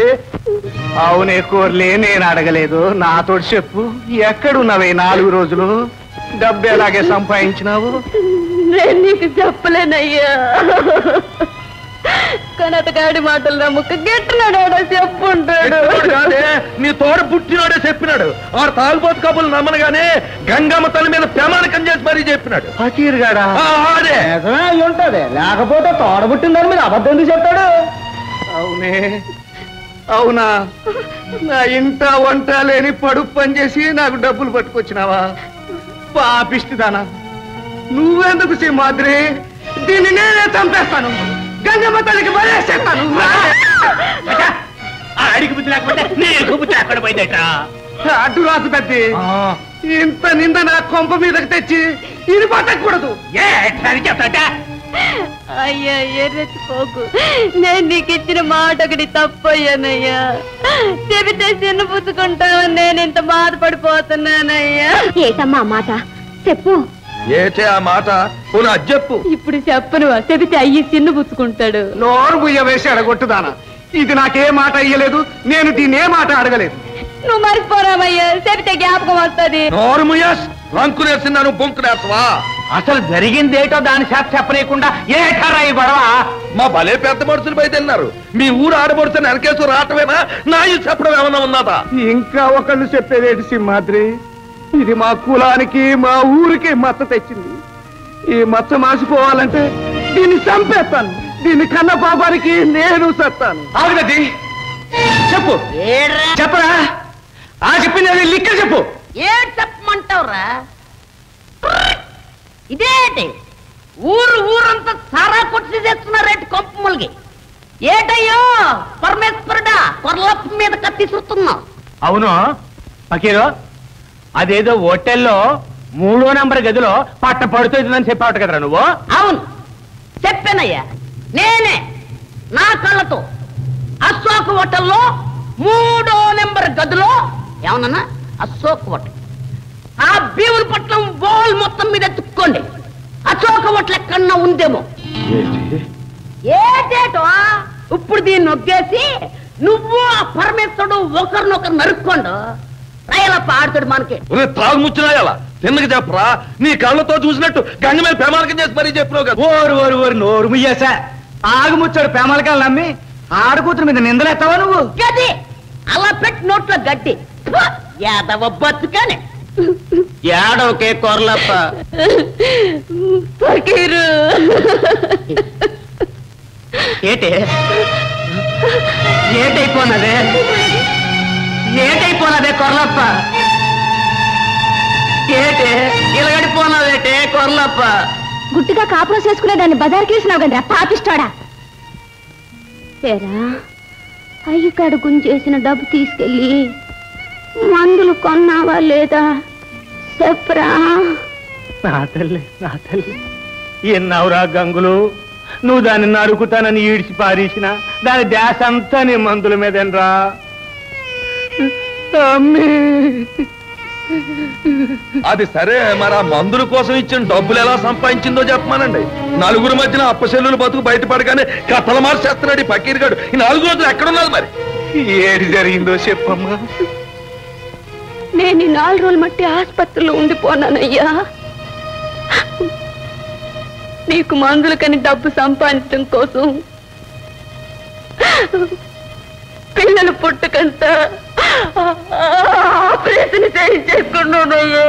అవునే కోర్లే, నేను అడగలేదు, నాతో చెప్పు. ఎక్కడున్నావే 4 రోజులు? డబ్బు ఎలాగే సంపాదించినావు? నేను నీకు చెప్పలేనయ్యా. కనతగాడి మాటలు నమ్మక గెట్టున్నాడు చెప్పుంటాడు. నీ తోడ పుట్టినోడే చెప్పినాడు. ఆడు తాగుబోతు కబులు నమ్మనగానే గంగమ్మ తల మీద ప్రమాణకం చేసి మరీ చెప్పినాడు. ఫకీర్ గాడా? ఆడే ఉంటది, లేకపోతే తోడబుట్టిన మీద అబద్ధం ఎందుకు చెప్తాడు? అవునే, అవునా? నా ఇంట వంట లేని పడుపు పని చేసి నాకు డబ్బులు పట్టుకొచ్చినావా? పాపిష్టిదానా, నువ్వెందుకు సింహాద్రి? దీన్ని నేనే చంపేస్తాను, గంగమ్మ తల్లికి బలేసేస్తాను. అడిగి బుద్ధి లేకపోతే నీకు బుద్ధి అక్కడ పోయిందట. అడ్డు రాదు పెద్ది, ఇంత నింద నా కొంప మీదకి తెచ్చి ఇది పట్టకూడదు. చెప్తాట అయ్యా ఎర్రెత్తిపోకు. నేను నీకు ఇచ్చిన మాట ఒకటి తప్పయ్యానయ్యా. చెబితే చిన్న పుచ్చుకుంటావని నేను ఇంత బాధపడిపోతున్నానయ్యా. ఏటమ్మా మాట చెప్పు. ఏటే ఆ మాట? చెప్పు. ఇప్పుడు చెప్పను, చెబితే అయ్యి చిన్న పుచ్చుకుంటాడు. నోరు బుయ్య వేసి అడగొట్టుదానా, ఇది నాకే మాట అయ్యలేదు, నేను దీన్ని ఏ మాట అడగలేదు. నువ్వు మరిపోరామయ్యా, చెబితే జ్ఞాపకం వస్తుంది. నోరు ముయ్యాస్, రంకునేసినాను బొంకునేసవా? అసలు జరిగిందేటో దాని శాఖ చెప్పలేకుండా ఏటారా ఈ గొడవ? మా భలే పెద్ద మనుషులు బయట వెళ్ళినారు. మీ ఊరు ఆడబడుతున్న వెనకేసు రావటమేనా? నా ఈ చెప్పడం ఏమన్నా ఉన్నదా? ఇంకా ఒకళ్ళు చెప్పేదేటి సింహాద్రి? ఇది మా కులానికి మా ఊరికి మచ్చ తెచ్చింది. ఈ మచ్చ మాసిపోవాలంటే దీన్ని చంపేస్తాను. దీన్ని కన్న పాపానికి నేను సత్తాను. ఆగదది చెప్పు, చెప్పరా? ఆ చెప్పింది లిక్క చెప్పు. ఏడు చెప్పమంటావురా? ఇదేంటి ఊరంతా సారా కొట్టి చేస్తున్నారేంటి కొంపములకి? ఏటయ్యో పరమేశ్వరుడా, కొరలప్ప మీద కత్తి చూస్తున్నావు? అవును ఫకీరు, అదేదో హోటల్లో 3వ నెంబర్ గదిలో పట్ట పడుతుందని చెప్పావట కదరా నువ్వు? అవును చెప్పానయ్యా, నేనే నా కళ్ళతో అశోక్ అశోక్ హోటల్లో 3వ నెంబర్ గదిలో ఏమన్నా అశోక్ హోటల్ ఆ భీములపట్నం వాల్ మొత్తం మీద ఎత్తుక్కోండి. అశోక్ హోటల్ ఎక్కడన్నా ఉందేమో. ఏటేటో ఇప్పుడు దీన్ని నొక్కేసి నువ్వు ఆ పరమేశ్వరుడు ఒకరినొకరు నరుక్కోండు. రాయలప్ప ఆడుతాడు మనకి. తాగుముచ్చినాయాల తిన్నకి చెప్పరా? నీ కళ్ళతో చూసినట్టు గంగ మీద ప్రేమాలకం చేసి మరీ చెప్పినావు కదా. ఓరు నోరు ముయ్యేసా. ఆగుముచ్చాడు ప్రేమాలకాలు నమ్మి ఆడకూతురు మీద నిందలేస్తావా నువ్వు? గది అలా పెట్టి నోట్లో గడ్డి యాదవ బతుకనే. ఏడవకే కొరలప్ప. ఏటైపోనదే కొరలప్ప. ఇలగడిపోనదేటే కొరలప్ప. గుట్టుగా కాపురం చేసుకునే దాన్ని బజార్కి వేసినావు కదా పాపిస్తాడా. ఏరా అయ్యకాడు గుంజేసిన డబ్బు తీసుకెళ్ళి మందులు కొన్నావా లేదా చెప్పరా? నా తల్లి ఎన్నవరా గంగులు, నువ్వు దాన్ని నరుకుతానని ఈడ్చి పారేసిన దాని ధ్యాస అంతా నీ మందుల మీదనరా. అది సరే, మరి ఆ మందుల కోసం ఇచ్చిన డబ్బులు ఎలా సంపాదించిందో చెప్పమానండి. నలుగురు మధ్యన అప్పశల్లులు బతుకు బయటపడగానే కథలు మార్చేస్తున్నాడు ఈ పకీర్ గాడు. ఈ 4 రోజులు ఎక్కడున్నది మరి? ఏది జరిగిందో చెప్పమ్మా. నేను 4 రోజులు మట్టి ఆసుపత్రిలో ఉండిపోనానయ్యా. నీకు మందులకని డబ్బు సంపాదించడం కోసం పిల్లలు పుట్టకంట ఆపరేషన్ చేయించుకున్నానయ్యా.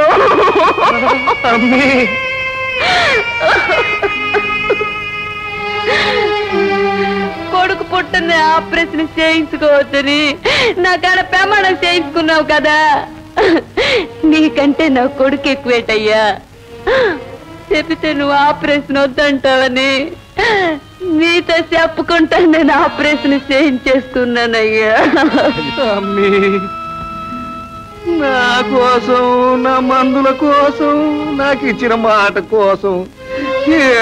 కొడుకు పుట్టని ఆపరేషన్ చేయించుకోవద్దని నాకాడ ప్రమాణం చేయించుకున్నావు కదా. నీకంటే నా కొడుకు ఎక్కువేటయ్యా. చెబితే నువ్వు ఆపరేషన్ వద్దంటావని నీతో చెప్పుకుంటా నేను ఆపరేషన్ చేయించేసుకున్నానయ్యా. నా కోసం, నా మందుల కోసం, నాకు ఇచ్చిన మాట కోసం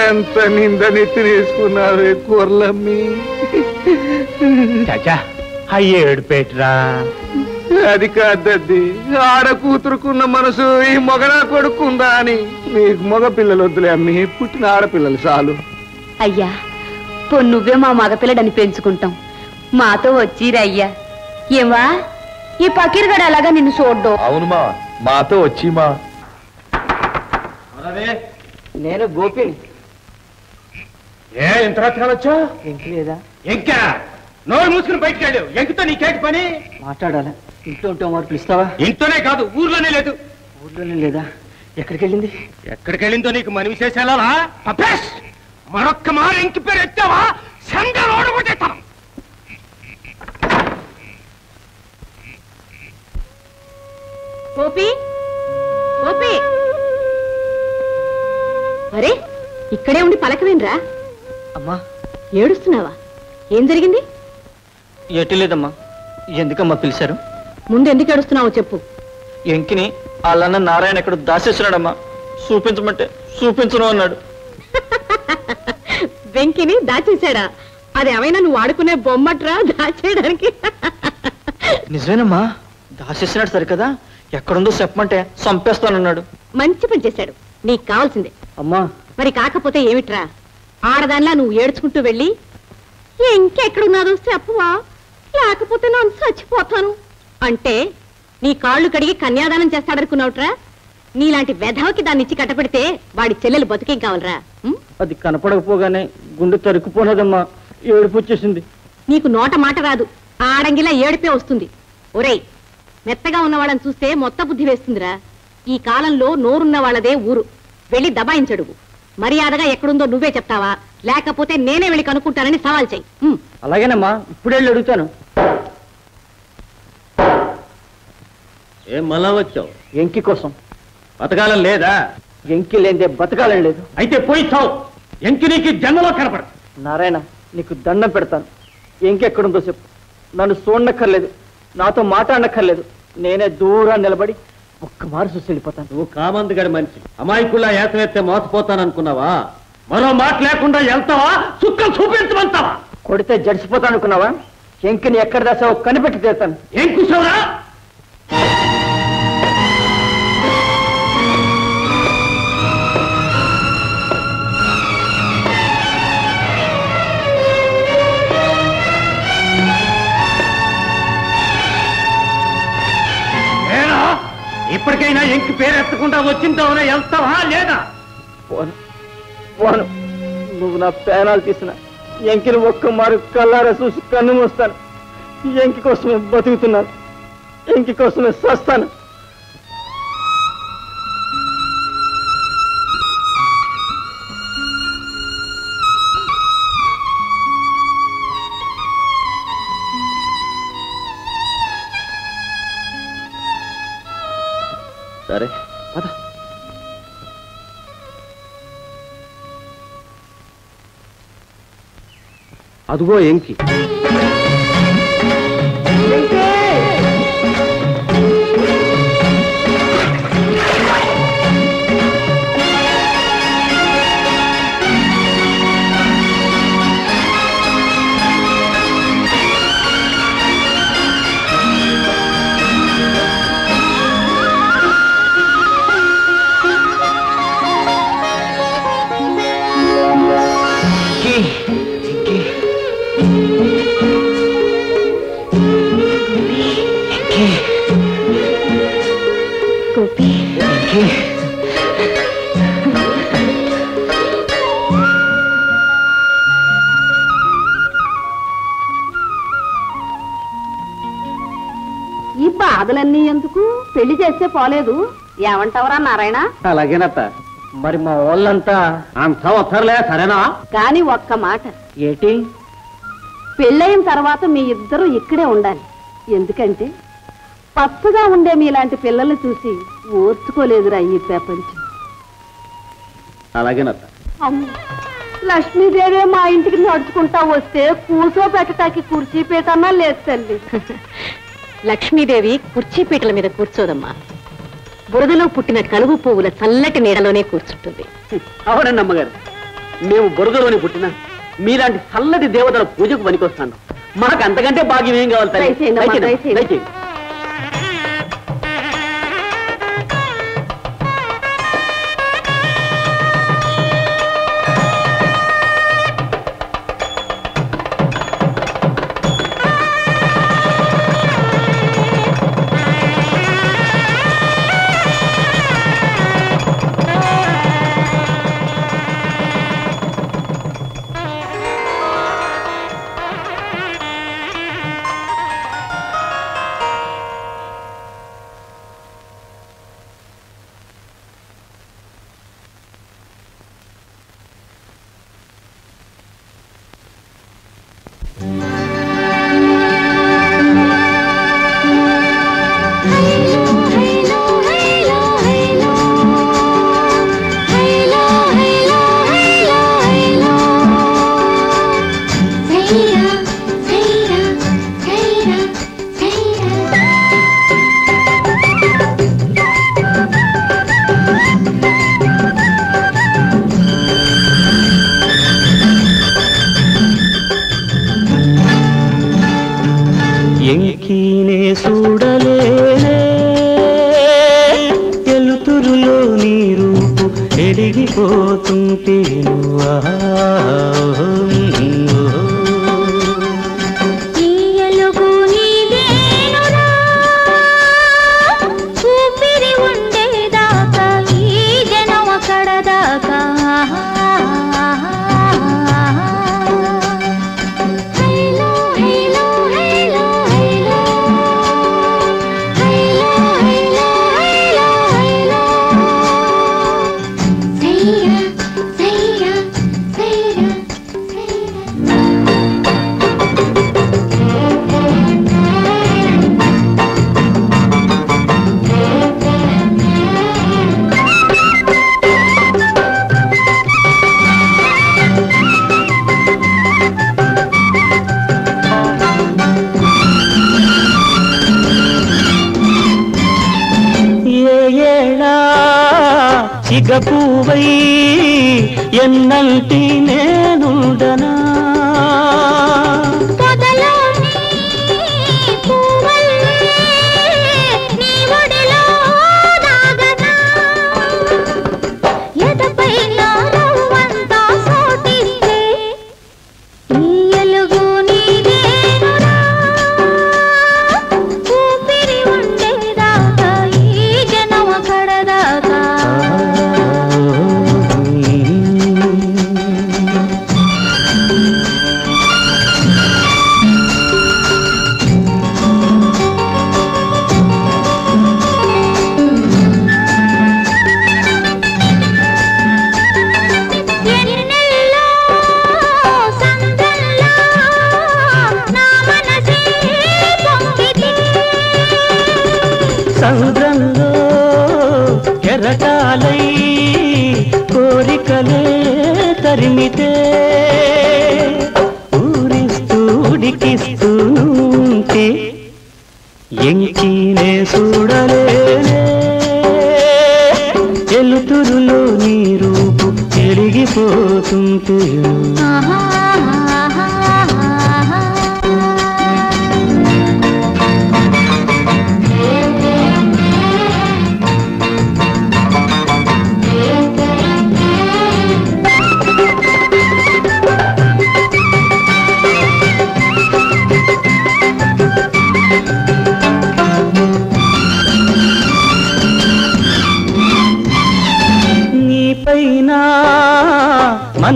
ఎంత నిందనెత్తి వేసుకున్నావే కూరలమ్మి. చాచా అయ్యేడు పేట్రా. అది కాదద్ది, ఆడ కూతురుకున్న మనసు ఈ మొగడా కొడుకుందా అని. నీకు మగ పిల్లలు వద్దులే అమ్మి, పుట్టిన ఆడపిల్లలు చాలు. అయ్యా నువ్వే మా మగపిల్లడని పెంచుకుంటాం, మాతో వచ్చిరా అయ్యా. ఏమా ఈ పకీర్గడ అలాగా నిన్ను చూడ్డు. అవును మాతో వచ్చి మా. నేను గోపిని. ఇంత రాత్రి వచ్చా? ఇంటి లేదా? ఇంకా నోరు మూసుకుని బయటికి వెళ్ళావు. ఎంకితో నీకేంటి పని? మాట్లాడాలా? ఇంట్లో ఉంటే వారు పిలుస్తావా? ఇంట్లోనే కాదు, ఊర్లోనే లేదు. ఊర్లోనే లేదా? ఎక్కడికి వెళ్ళింది? ఎక్కడికి వెళ్ళిందో నీకు మన విశేషాలా? మరొక్క మారు ఇంటి పేరు ఎత్తావా సంఘ ఓడగొట్టేస్తాను. గోపి గోపి, అరే ఇక్కడే ఉండి పలకవేనరా? అమ్మా ఏడుస్తున్నావా? ఏం జరిగింది? ఎటు లేదమ్మా. ఎందుకమ్మా పిలిచారు? ముందు ఎందుకు ఏడుస్తున్నావో చెప్పు. ఎంకిని వాళ్ళన్న నారాయణ ఎక్కడ దాచేస్తున్నాడమ్మా. చూపించమంటే చూపించను అన్నాడు. వెంకిని దాచేశాడా? అది ఏమైనా నువ్వు ఆడుకునే బొమ్మట్రా దాచేయడానికి? నిజమేనమ్మా, దాచేసినాడు సరికదా. ఎక్కడుందో చెప్పమంటే చంపేస్తానన్నాడు. మంచి పని చేశాడు. నీకు కావాల్సిందే. అమ్మా మరి కాకపోతే ఏమిట్రా? ఆడదానిలా నువ్వు ఏడ్చుకుంటూ వెళ్ళి ఇంకెక్కడున్నాదో చెప్పవా, లేకపోతే నన్ను చచ్చిపోతాను అంటే నీ కాళ్ళు కడిగి కన్యాదానం చేస్తాడనుకున్నావుట్రా? నీలాంటి వెధవకి దాన్ని ఇచ్చి కట్టపెడితే వాడి చెల్లెలు బతికేం కావాలరా? అది కనపడకపోగానే గుండె తరుక్కుపోనదమ్మా. ఏడుపు వచ్చేసింది. నీకు నోట మాట రాదు, ఆడంగిలా ఏడిపే వస్తుంది. ఒరేయ్, మెత్తగా ఉన్న వాళ్ళని చూస్తే మొత్త బుద్ధి వేస్తుందిరా. ఈ కాలంలో నోరున్న వాళ్ళదే ఊరు. వెళ్ళి దబాయించడుగు. మర్యాదగా ఎక్కడుందో నువ్వే చెప్తావా, లేకపోతే నేనే వెళ్ళి కనుక్కుంటానని సవాల్ చెయ్యి. అలాగేనమ్మా, ఇప్పుడే వెళ్ళి అడుగుతాను. ఏం మళ్ళా వచ్చావు? ఎంకి కోసం. బతకాలం లేదా? ఎంకి లేదే బతకాలని లేదు. అయితే పోయి చావు. ఎంకి నీకు జన్మలో కనపడదు. నారాయణ, నీకు దండం పెడతాను. ఎంకి ఎక్కడుందో చెప్పు. నన్ను చూడనక్కర్లేదు, నాతో మాట్లాడనక్కర్లేదు. నేనే దూరం నిలబడి ఒక్క మారు చూసి వెళ్ళిపోతాను. నువ్వు కామందుగడి మనిషి. అమాయకుల్లా ఏతనెత్తే మోసపోతాననుకున్నావా? మరో మాట లేకుండా వెళ్తావా? చుక్కలు చూపించమంటావా? కొడితే జడిసిపోతాను అనుకున్నావా? ఎంకిని ఎక్కడ దాసావో కనిపెట్టి చేస్తాను. ఏం కూర్చోరా? ఇప్పటికైనా ఎంకి పేరెత్తకుండా వచ్చిందావునా వెళ్తావా లేదా? పోను. నువ్వు నా పేనాలు తీసిన ఎంకిని ఒక్క మారు కల్లారా చూసి కన్ను మూస్తాను. ఎంకి కోసమే బతుకుతున్నాను, ఎంకి కోసమే సస్తాను. సరే పద. అదుగో ఎంకి. ఈ బాధలన్నీ ఎందుకు? పెళ్లి చేస్తే పోలేదు. ఏమంటావరా నారాయణ? అలాగేనత్త. మరి మా వాళ్ళంతా అంతా వస్తారులే, సరేనా? కాని ఒక్క మాట, ఏంటి? పెళ్ళయిన తర్వాత మీ ఇద్దరు ఇక్కడే ఉండాలి. ఎందుకంటే పచ్చగా ఉండే మీలాంటి పిల్లల్ని చూసి ఓర్చుకోలేదురా ఈ ప్రపంచం. అలాగేనత్త. అమ్మ, లక్ష్మీదేవి మా ఇంటికి నడుచుకుంటా వస్తే కూర్చోబెట్టడానికి కుర్చీ పీటన్నా లేదు తల్లి. లక్ష్మీదేవి కుర్చీపీటల మీద కూర్చోదమ్మా. బురదలో పుట్టిన కలుగు పువ్వుల చల్లటి నీడలోనే కూర్చుంటుంది. అవునండి అమ్మగారు, మేము బురదలోని పుట్టిన మీలాంటి చల్లటి దేవతల పూజకు పనికొస్తాను. మాకు అంతకంటే భాగ్యం ఏం కావాలి తల్లి? దయచేయండి అమ్మా, దయచేయండి. దయచేయండి. ఎంకీనే చూడలేనే ఎలుతురులో నీ రూపు ఎడిగిపోతుంటేను. ఊపిరి ఉండేదాకా ఈ జనం అక్కడ దాకా సిగపూవై ఎన్నంటి నేనుండనా. పొదలోని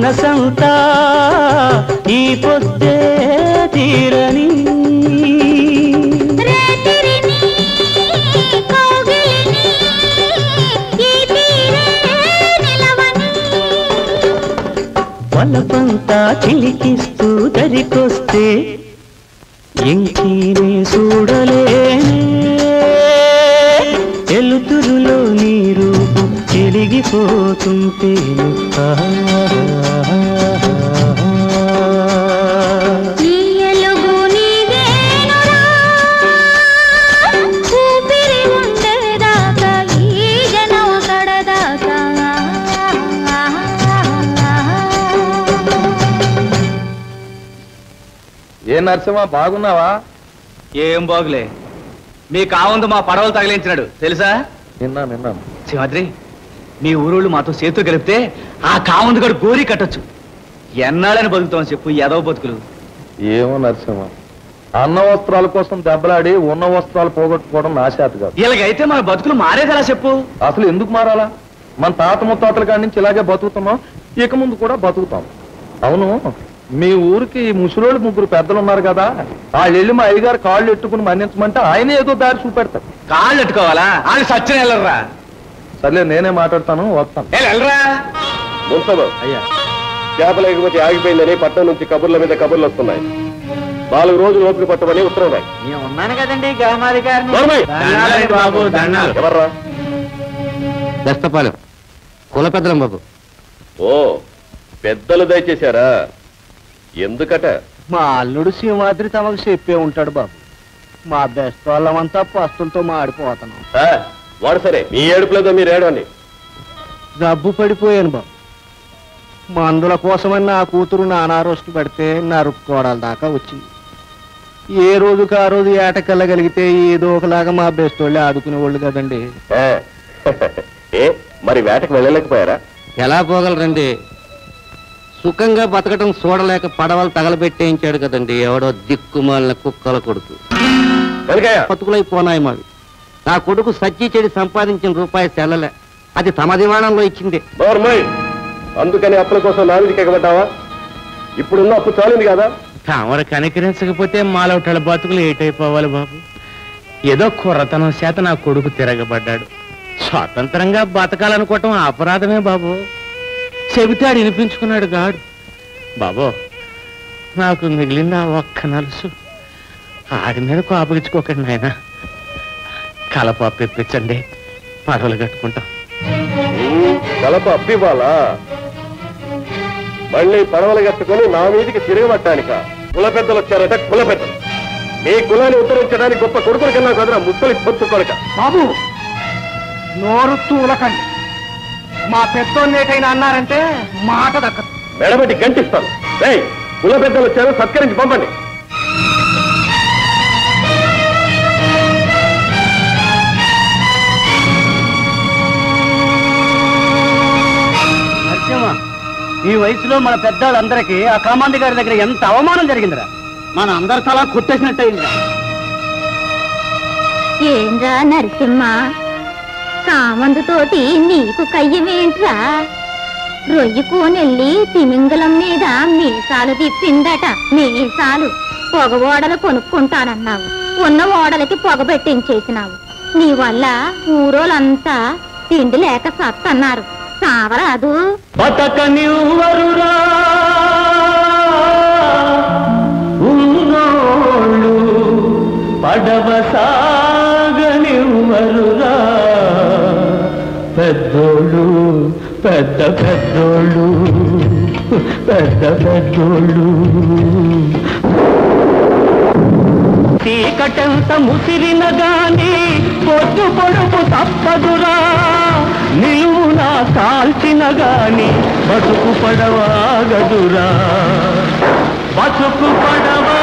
మనసంతా ఈ పొద్దే తీరని వలపంతా చిలికిస్తూ దరికొస్తే ఇంకీనే చూడలేనే ఎలుతురులో నీ రూపు చెరిగిపోతుంటేను ఏ నరసింహ బాగున్నావా? ఏం బాగులే, మీ కావందు మా పడవలు తగిలించినాడు తెలుసా? నిన్నాను. సింహాద్రి, మీ ఊరోళ్ళు మాతో చేతు కలిపితే ఆ కావందు గడు గోరీ కట్టొచ్చు. ఎన్నాళ్ళని బతుకుతామని చెప్పు ఎదవ బతుకులు. ఏమో నరసింహ, అన్న వస్త్రాల కోసం దెబ్బలాడి ఉన్న వస్త్రాలు పోగొట్టుకోవడం నా చేత కాదు. ఇలాగైతే మన బతుకులు మారేదలా చెప్పు. అసలు ఎందుకు మారాలా? మన తాత ముత్తాతల కాడి నుంచి ఇలాగే బతుకుతున్నాం, ఇక ముందు కూడా బతుకుతాం. అవును, మీ ఊరికి ముసలోళ్ళు 3 పెద్దలు ఉన్నారు కదా, వాళ్ళు వెళ్ళి మా అయ్యగారు కాళ్ళు ఎట్టుకుని మన్నించమంటే ఆయన ఏదో దారి చూపెడతారు. కాళ్ళు ఎట్టుకోవాలా? వాళ్ళు సచ్చిన వెళ్ళరా? సర్లే, నేనే మాట్లాడతాను, వస్తాను. వెళ్ళరా అయ్యా, చేప లేకపోతే ఆగిపోయిందని పట్టణం నుంచి కబుర్ల మీద కబుర్లు వస్తున్నాయి. 4 రోజులు ఓపిక పట్టమని ఉత్తరం రాయి. నేను ఉన్నాను కదండి గామారి బాబు. ఎవర్రా? దస్తపాలెం కుల పెద్దలం బాబు. ఓ, పెద్దలు దయచేశారా? ఎందుకట? మా అల్లుడు సింహాద్రి తమకు చెప్పే ఉంటాడు బాబు. మా బెస్ట్ వాళ్ళమంతా పస్తులతో మాడిపోతున్నాం. వాడు సరే, మీ ఏడుపులేదో మీరు ఏడవండి. జబ్బు పడిపోయాను బాబు. మందుల కోసమని నా కూతురు నానారోస్ట్ పెడితే నరుక్కోవడాల దాకా వచ్చింది. ఏ రోజుకి ఆ రోజు ఏటకెళ్ళగలిగితే ఏదో ఒకలాగా మా బెస్ట్ వాళ్ళే ఆడుకునేవాళ్ళు కదండి. ఏ మరి వేటకు వెళ్ళలేకపోయారా? ఎలా పోగలరండి? సుఖంగా బతకటం చూడలేక పడవలు తగలబెట్టేయించాడు కదండి ఎవడో దిక్కుమాలిన కుక్కల కొడుకు. బతుకులైపోనాయి మావి. నా కొడుకు సచ్చి చెడి సంపాదించిన రూపాయి సెల్లలే, అది తమ దివాణంలో ఇచ్చింది. అందుకని అప్పుల కోసం నాలుగుకి ఎగబడ్డావా? ఇప్పుడున్న అప్పు చాలింది కదా. తామర కనికరించకపోతే మాలవటాల బతుకులు ఏటైపోవాలి బాబు. ఏదో కుర్రతనం చేత నా కొడుకు తిరగబడ్డాడు. స్వతంత్రంగా బతకాలనుకోవటం అపరాధమే బాబు. చెబితాడు వినిపించుకున్నాడు గాడు. బాబో, నాకు మిగిలిన ఒక్క నలుసు ఆడి మీద కోపగించుకోకండి నాయన. కలప అప్పిప్పించండి, పడవలు కట్టుకుంటాం. కలప అప్పివ్వాలా? మళ్ళీ పడవలు కట్టుకుని నా మీదికి తిరగబట్టానిక? కుల పెద్దలు వచ్చారట, కుల పెద్దలు. మీ కులాన్ని ఉత్తరించడానికి గొప్ప కొడుకుల కన్నా కదరా ముక్కలి పొత్తు కొడక. బాబు, నోరు తూలకండి. మా పెద్దోన్నేటైనా అన్నారంటే మాట దక్కదు. మెడబెట్టి గంటిస్తాను. రేయ్, కుల పెద్దలు వచ్చారు, సత్కరించి పంపండి. నరసింహ, ఈ వయసులో మన పెద్దవాళ్ళందరికీ ఆ కామాంది గారి దగ్గర ఎంత అవమానం జరిగిందిరా. మన అందరి తలా కొట్టేసినట్టయిందిరా. ఏంరా నరసింహ, కామందుతోటి నీకు కయ్యమేంట్రా? రొయ్యకోనెళ్ళి తిమింగలం మీద మీసాలు తిప్పిందట. మీసాలు పొగ ఓడలు కొనుక్కుంటానన్నావు, ఉన్న ఓడలకి పొగ పెట్టించేసినావు. నీ వల్ల ఊరోళ్ళంతా తిండి లేక సత్తన్నారు. సావరాదు. బతకనివ్వరురా ఉన్నోళ్ళు, పడవ సాగనివ్వరురా పెద్దోళ్ళు, పెద్ద పెద్దోళ్ళు, పెద్ద పెద్దోళ్ళు. చీకటంత ముసిరిన గాని పొద్దు పొడుపు తప్పదురా. నిలువునా కాల్చిన గాని బతుకు పడవాగదురా, బతుకు పడవాగదురా.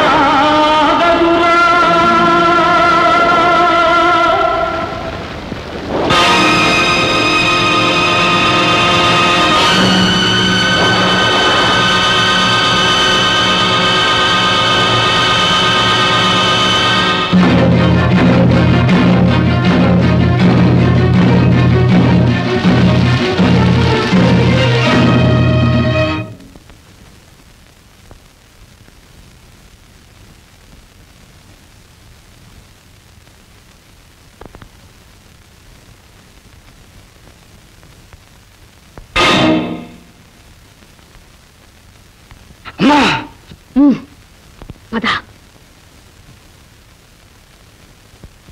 పద.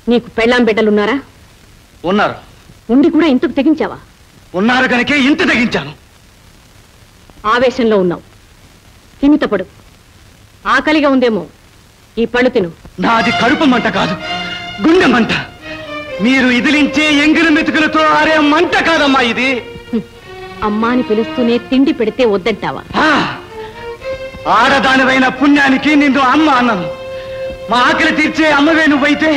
నీకు పెళ్ళాం బిడ్డలున్నారా? ఉన్నారు. ఉండి కూడా ఇంతకు తెగించావా? ఉన్నారు కనుకే ఇంత తెగించాను. ఆవేశంలో ఉన్నావు. తిని తపడు. ఆకలిగా ఉందేమో, ఈ పళ్ళు తిను. నాది కడుపు మంట కాదు, గుండె మంట. మీరు ఇదిలించే ఎంగిలి మెతుకులతో ఆరే మంట కాదమ్మా ఇది. అమ్మాని పిలుస్తూనే తిండి పెడితే వద్దంటావా? ఆడదానివైన పుణ్యానికి నిన్ను అమ్మ అన్నను. మా ఆకలి తీర్చే అమ్మవే నువ్వైతే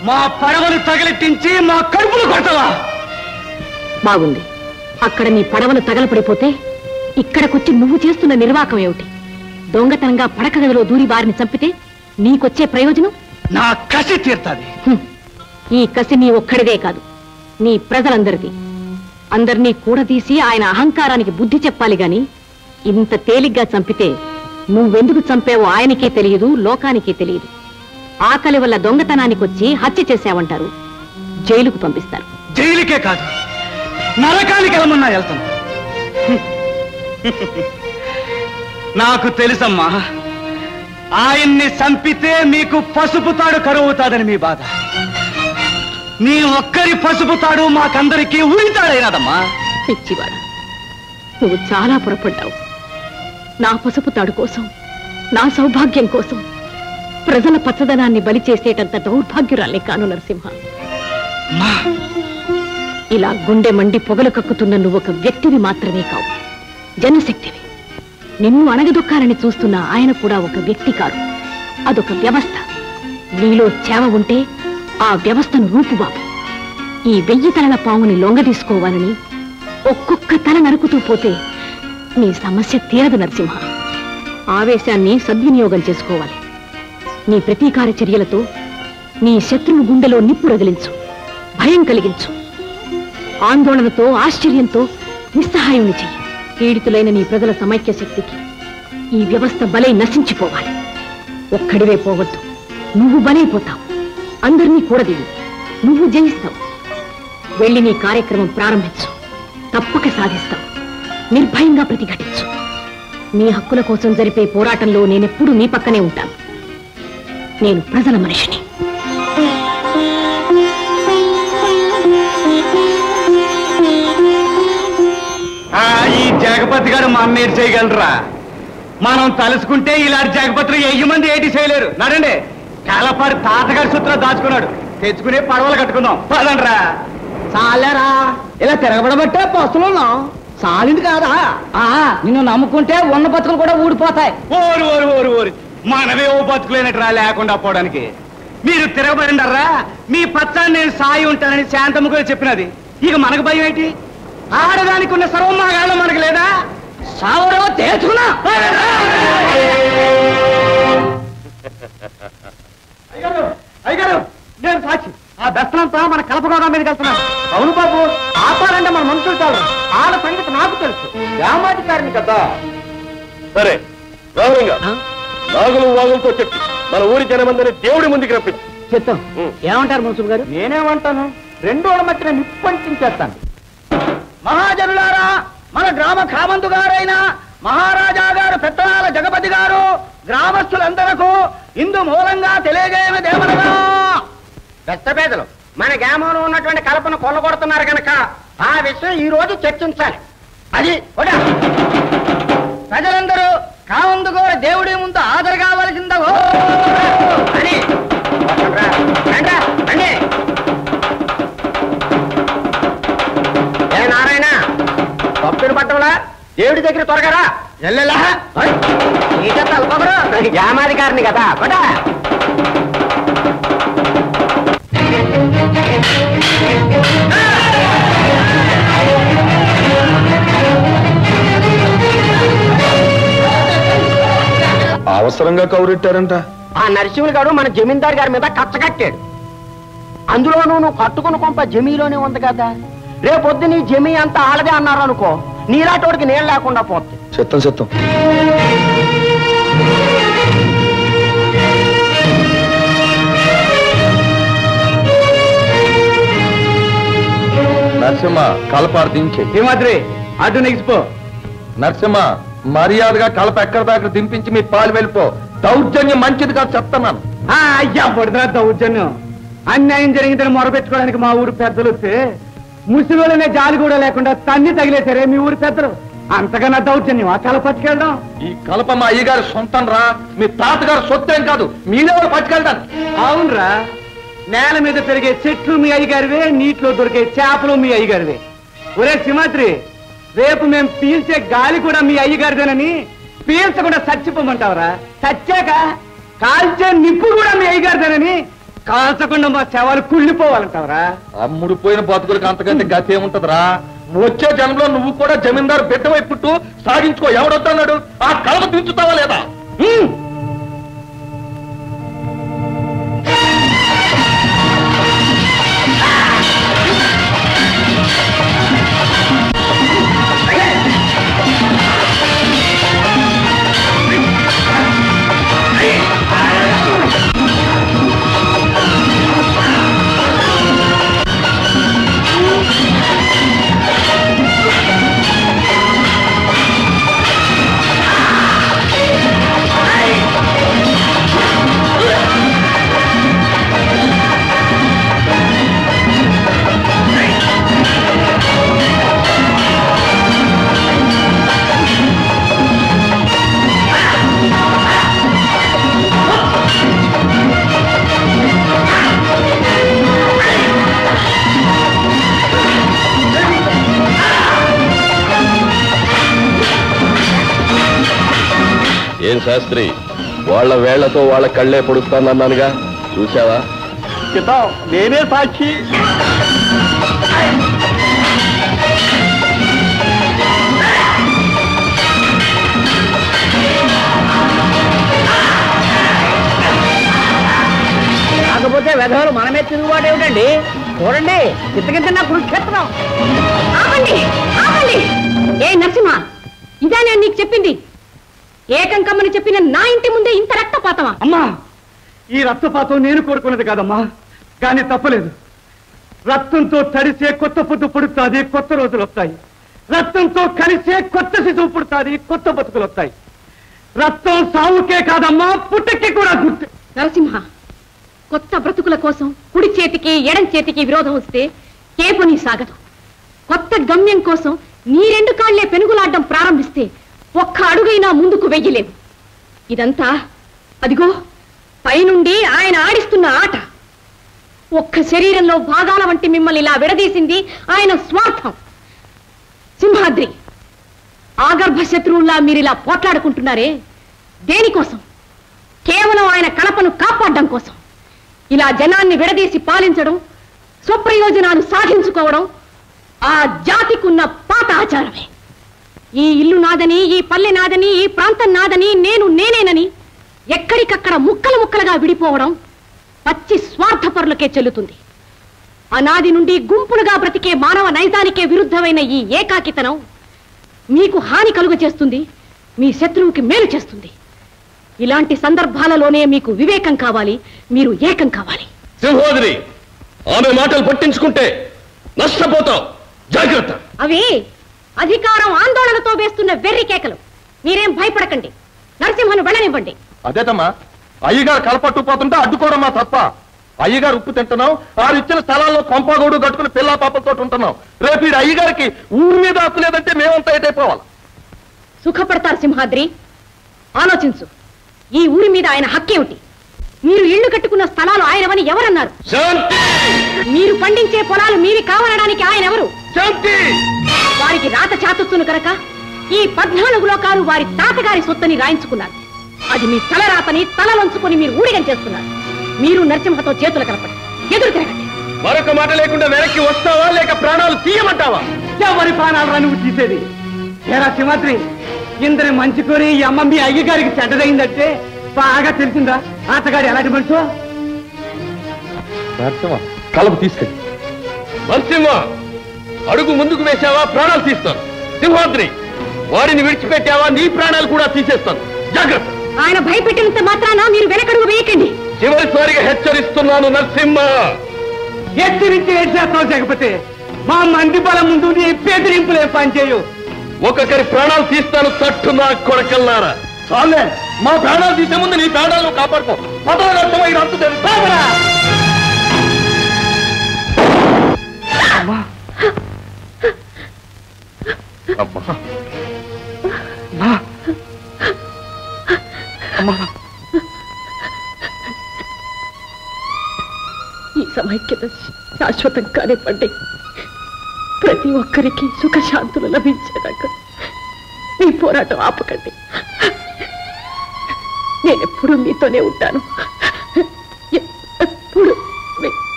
మా పడవలు తగలెట్టించి మా కడుపులు కొడతావా? బాగుంది. అక్కడ నీ పడవలు తగలపడిపోతే ఇక్కడికొచ్చి నువ్వు చేస్తున్న నిర్వాకం ఏమిటి? దొంగతనంగా పడక గదిలో దూరి వారిని చంపితే నీకొచ్చే ప్రయోజనం? నా కసి తీర్తాది. ఈ కసి నీ ఒక్కడిదే కాదు, నీ ప్రజలందరిది. అందరినీ కూడదీసి ఆయన అహంకారానికి బుద్ధి చెప్పాలి గాని ఇంత తేలిగ్గా చంపితే నువ్వెందుకు చంపావో ఆయనకే తెలియదు, లోకానికే తెలియదు. ఆకలి వల్ల దొంగతనానికి వచ్చి హత్య చేశావంటారు, జైలుకు పంపిస్తారు. జైలుకే కాదు, నరకానికి వెళ్ళమన్నా వెళ్తాను. నాకు తెలుసమ్మా, ఆయన్ని చంపితే మీకు పసుపు తాడు కరువుతాదని మీ బాధ. నీ ఒక్కరి పసుపు తాడు మాకందరికీ ఉరితాడైనదమ్మా. పిచ్చివాడా, నువ్వు చాలా పొరపడ్డావు. నా పసుపు తాడు కోసం, నా సౌభాగ్యం కోసం ప్రజల పచ్చదనాన్ని బలి చేసేటంత దౌర్భాగ్యురాలే కాను నరసింహ. ఇలా గుండె మండి పొగలు కక్కుతున్న నువ్వు ఒక వ్యక్తివి మాత్రమే కావు, జనశక్తివి. నిన్ను అణగదొక్కాలని చూస్తున్న ఆయన కూడా ఒక వ్యక్తి కాదు, అదొక వ్యవస్థ. నీలో చేవ ఉంటే ఆ వ్యవస్థను రూపుబాపు. ఈ 1000 తలల పాముని లొంగదీసుకోవాలని ఒక్కొక్క తల నరుకుతూ పోతే నీ సమస్య తీరదు నరసింహ. ఆవేశాన్ని సద్వినియోగం చేసుకోవాలి. నీ ప్రతీకార చర్యలతో నీ శత్రువు గుండెలో నిప్పు రగిలించు, భయం కలిగించు. ఆందోళనతో, ఆశ్చర్యంతో నిస్సహాయుని చెయ్యి. పీడితులైన నీ ప్రజల సమైక్య శక్తికి ఈ వ్యవస్థ బలై నశించిపోవాలి. ఒక్కడివే పోవద్దు, నువ్వు బలైపోతావు. అందరినీ కూడదీవు, నువ్వు జయిస్తావు. వెళ్ళి నీ కార్యక్రమం ప్రారంభించు, తప్పక సాధిస్తావు. నిర్భయంగా ప్రతిఘటించు. నీ హక్కుల కోసం జరిపే పోరాటంలో నేనెప్పుడూ నీ పక్కనే ఉంటాను. నేను ప్రజల మనిషిని. ఈ జగపతి గారు మా అమ్మేరు చేయగలరా? మనం తలుసుకుంటే ఇలాంటి జగపతులు 1000 మంది ఏటి చేయలేరు. నడండి, కాలపాడి తాతగారి సూత్రం దాచుకున్నాడు. తెచ్చుకునే పడవలు కట్టుకుందాం, పదండ్రా. చాలేరా, ఇలా తిరగబడబట్టే పస్తులున్నాం. చాలింది కాదా? నిన్ను నమ్ముకుంటే ఉన్న బతుకులు కూడా ఊడిపోతాయి. ఓరు ఓరు ఓరు ఓరు మనమే ఓ బతుకులేనట్రా లేకుండా పోవడానికి. మీరు తిరగబడిండర్రా, మీ పచ్చాన్ని నేను సాయి ఉంటానని శాంతమ్మ కూడా చెప్పినది. ఇక మనకు భయం ఏంటి? ఆడదానికి ఉన్న సర్వమాగాళ్ళం మనకు లేదా? సావరో తేల్చుకున్నా. అయ్యగారు, నేను సాక్షి. ఆ దర్శనంతా మన కలపగోదా మీదకి వెళ్తున్నాను. అవును బాబు, ఆపాలంటే మన మనుషులు చాలు. ఆడ సంగతి నాకు తెలుసు, గ్రామాధికారిని కదా. సరే రావులంగా, నాగులు వాగులతో చెప్పి మన ఊరి జనమందని దేవుడి ముందుకు రప్పించు. చెప్తాం. ఏమంటారు మున్సిపల్ గారు? నేనేమంటాను, 2 రోజుల మధ్యన నిప్పంటించేస్తాను. మహాజనులారా, మన గ్రామ కామందు గారైన మహారాజా గారు పెత్తనాల జగపతి గారు గ్రామస్తులందరకు ఇందు మూలంగా తెలియజేయమదేమనగా, పెద్దపేదలు మన గ్రామంలో ఉన్నటువంటి కలపను కొల్లగొడుతున్నారు కనుక ఆ విషయం ఈ రోజు చర్చించాలి. అది కూడా ప్రజలందరూ కామందుగోర దేవుడి ముందు హాజరు కావలసిందో అని. ఏ నారాయణ, భక్తుడు పట్టవులా దేవుడి దగ్గర త్వరగా ఎల్లెలా తలపకరు, గ్రామాధికారిని కదా కూడా. అవసరంగా కౌరెట్టారంట. ఆ నరసింహులు గారు మన జమీందారు గారి మీద కచ్చ కట్టాడు. అందులోనూ నువ్వు కట్టుకుని కొంప జమీలోనే ఉంది కదా. రేపొద్దు నీ జమీ అంతా ఆడదే అన్నారు అనుకో, నీలాటోడికి నీళ్ళు లేకుండా పోతుంది. చిత్తం చిత్తం. నరసింహ కలపాడు దించే. హిమాద్రి అటు నెగిసిపో. నరసింహ మర్యాదగా కలప ఎక్కడి దాకా దింపించి మీ పాలు వెళ్ళిపో. దౌర్జన్యం మంచిది కాదు చెప్తున్నాను. అయ్యా పడుతున్నా దౌర్జన్యం. అన్యాయం జరిగిందని మొరపెట్టుకోవడానికి మా ఊరు పెద్దలు వస్తే ముసిలోనే జాలి కూడా లేకుండా తన్ని తగిలేసారే మీ ఊరి పెద్దలు. అంతకన్నా దౌర్జన్యం ఆ కలప పట్టుకెళ్ళడం. ఈ కలప మా అయ్యగారి సొంతం రా, మీ తాతగారు సొత్తేం కాదు. మీరెవరు పట్టుకెళ్తాను? అవునరా, నేల మీద పెరిగే చెట్లు మీ అయ్యగారివే, నీటిలో దొరికే చేపలు మీ అయ్యగారివే. ఒరే సింహాద్రి, రేపు మేము పీల్చే గాలి కూడా మీ అయ్యగారిదేనని పీల్చకుండా చచ్చిపోమంటావరా? చచ్చాక కాల్చే నిప్పు కూడా మీ అయ్యగారిదేనని కాల్చకుండా మా శవాలు కుళ్ళిపోవాలంటావరా? అమ్ముడు పోయిన బతుకులకు అంతకంటే గతి ఏముంటదిరా? వచ్చే జన్మలో నువ్వు కూడా జమీందారు బిడ్డవై పుట్టు సాగించుకో. ఎవడొద్దన్నాడు? ఆ కలప దించుతావా లేదా? ఏం శాస్త్రి, వాళ్ళ వేళ్లతో వాళ్ళ కళ్ళే పొడుస్తానన్నానుగా, చూసావా? నేనే సాక్షి. కాకపోతే వెధవలు మనమే తిరుగుబాటు ఏమిటండి? చూడండి, ఇంతకింత నా కురుక్షేత్రం. ఆపండి, ఆపండి. ఏ నరసింహ, ఇదా నేను నీకు చెప్పింది? ఏకం కమ్మని చెప్పిన నా ఇంటి ముందే ఇంత రక్తపాతమా? అమ్మా, ఈ రక్తపాతం నేను కోరుకున్నది కాదమ్మా, కానీ తప్పలేదు. రక్తంతో తడిసే కొత్త పొద్దు పుడుతుంది, కొత్త రోజులు వస్తాయి. రక్తంతో కలిసే కొత్త శిశువు పుడుతుంది, కొత్త బతుకులు వస్తాయి. రక్తం సావుకే కాదమ్మా, పుట్టకి కూడా గుర్తు. నరసింహ, కొత్త బ్రతుకుల కోసం కుడి చేతికి ఎడం చేతికి విరోధం వస్తే ఏ పని సాగదు. కొత్త గమ్యం కోసం నీ రెండు కాళ్లే పెనుగులాడ్డం ప్రారంభిస్తే ఒక్క అడుగైనా ముందుకు వెయ్యలేవు. ఇదంతా అదిగో పైనుండి ఆయన ఆడిస్తున్న ఆట. ఒక్క శరీరంలో భాగాల వంటి మిమ్మల్ని ఇలా విడదీసింది ఆయన స్వార్థం. సింహాద్రి, ఆగర్భ శత్రువుల్లా మీరిలా పోట్లాడుకుంటున్నారే, దేనికోసం? కేవలం ఆయన కలపను కాపాడడం కోసం. ఇలా జనాన్ని విడదీసి పాలించడం, స్వప్రయోజనాలు సాధించుకోవడం ఆ జాతికున్న పాత ఆచారమే. ఈ ఇల్లు నాదని, ఈ పల్లె నాదని, ఈ ప్రాంతం నాదని, నేనేనని ఎక్కడికక్కడ ముక్కలు ముక్కలుగా విడిపోవడం పచ్చి స్వార్థపరులకే చెల్లుతుంది. అనాది నుండి గుంపులుగా బ్రతికే మానవ నైజానికే విరుద్ధమైన ఈ ఏకాకితనం మీకు హాని కలుగ చేస్తుంది, మీ శత్రువుకి మేలు చేస్తుంది. ఇలాంటి సందర్భాలలోనే మీకు వివేకం కావాలి, మీరు ఏకం కావాలి. సింహోదరి, ఆమె మాటలు పట్టించుకుంటే నష్టపోతావు, జాగ్రత్త. అవి అధికారం ఆందోళనతో వేస్తున్న వెర్రి కేకలు. మీరేం భయపడకండి, నరసింహను వెళ్ళనివ్వండి. అదేటమ్మా, అయ్యగారు కలపట్టుకుపోతుంటే అడ్డుకోవడం మా తప్ప. అయ్యగారు ఉప్పు తింటున్నాం, ఆరు ఇచ్చిన స్థలాల్లో కొంపగోడు కట్టుకుని పిల్లా పాపలతో ఉంటున్నాం. రేపు ఈ అయ్యగారికి ఊరి మీద హక్కు లేదంటే మేమంతా ఏటైపోవాలి. సుఖపడతారు సింహాద్రి. ఆలోచించు, ఈ ఊరి మీద ఆయన హక్కేమిటి? మీరు ఇళ్లు కట్టుకున్న స్థలాలు ఆయనవని ఎవరన్నారు? మీరు పండించే పొలాలు మీవి కావనడానికి ఆయన ఎవరు? వారికి రాత చాతుత్తును కనుక ఈ 14 లోకాలు వారి తాతగారి సొత్తని రాయించుకున్నారు. అది మీ తలరాతని తలలంచుకొని మీరు ఊడిగం చేస్తున్నారు. మీరు నరసింహతో చేతులు కలపండి, ఎదురు తిరగండి. మరొక మాట లేకుండా వెనక్కి వస్తావా లేక ప్రాణాలు తీయమంటావా? ఎవరి ప్రాణాలు నువ్వు తీసేది? ఏరా సింహాద్రి, ఇందరి మంచి కోరి ఈ అమ్మ మీ అయ్యగారికి చెడ్డదైందంటే బాగా తెలిసిందా ఆటగాడు ఎలాంటి మనిషో? కలప తీసుకెళ్ళి. నరసింహ, అడుగు ముందుకు వేశావా ప్రాణాలు తీస్తాను. సింహాద్రి, వాడిని విడిచిపెట్టావా నీ ప్రాణాలు కూడా తీసేస్తాను, జాగ్రత్త. ఆయన భయపెట్టినంత మాత్రాన మీరు వెనకడుగు వేయకండి. చివరిసారిగా హెచ్చరిస్తున్నాను నరసింహ. హెచ్చరించి ఏం చేస్తావు? జగపతి, మా మంది బలం ముందు నీ బెదిరింపులే పనిచేయు. ఒక్కొక్కరి ప్రాణాలు తీస్తాను తట్టు నా కొడకల్లారా. చాలే, మా ప్రాణాలు తీసే ముందు నీ ప్రాణాలను కాపాడుకో. పదవి అంతు తెలుసా? ఈ సమైక్యత శాశ్వతంగానే పండి ప్రతి ఒక్కరికి సుఖశాంతులు లభించేదాకా మీ పోరాటం ఆపకండి. నేనెప్పుడు మీతోనే ఉంటాను, ఎప్పుడు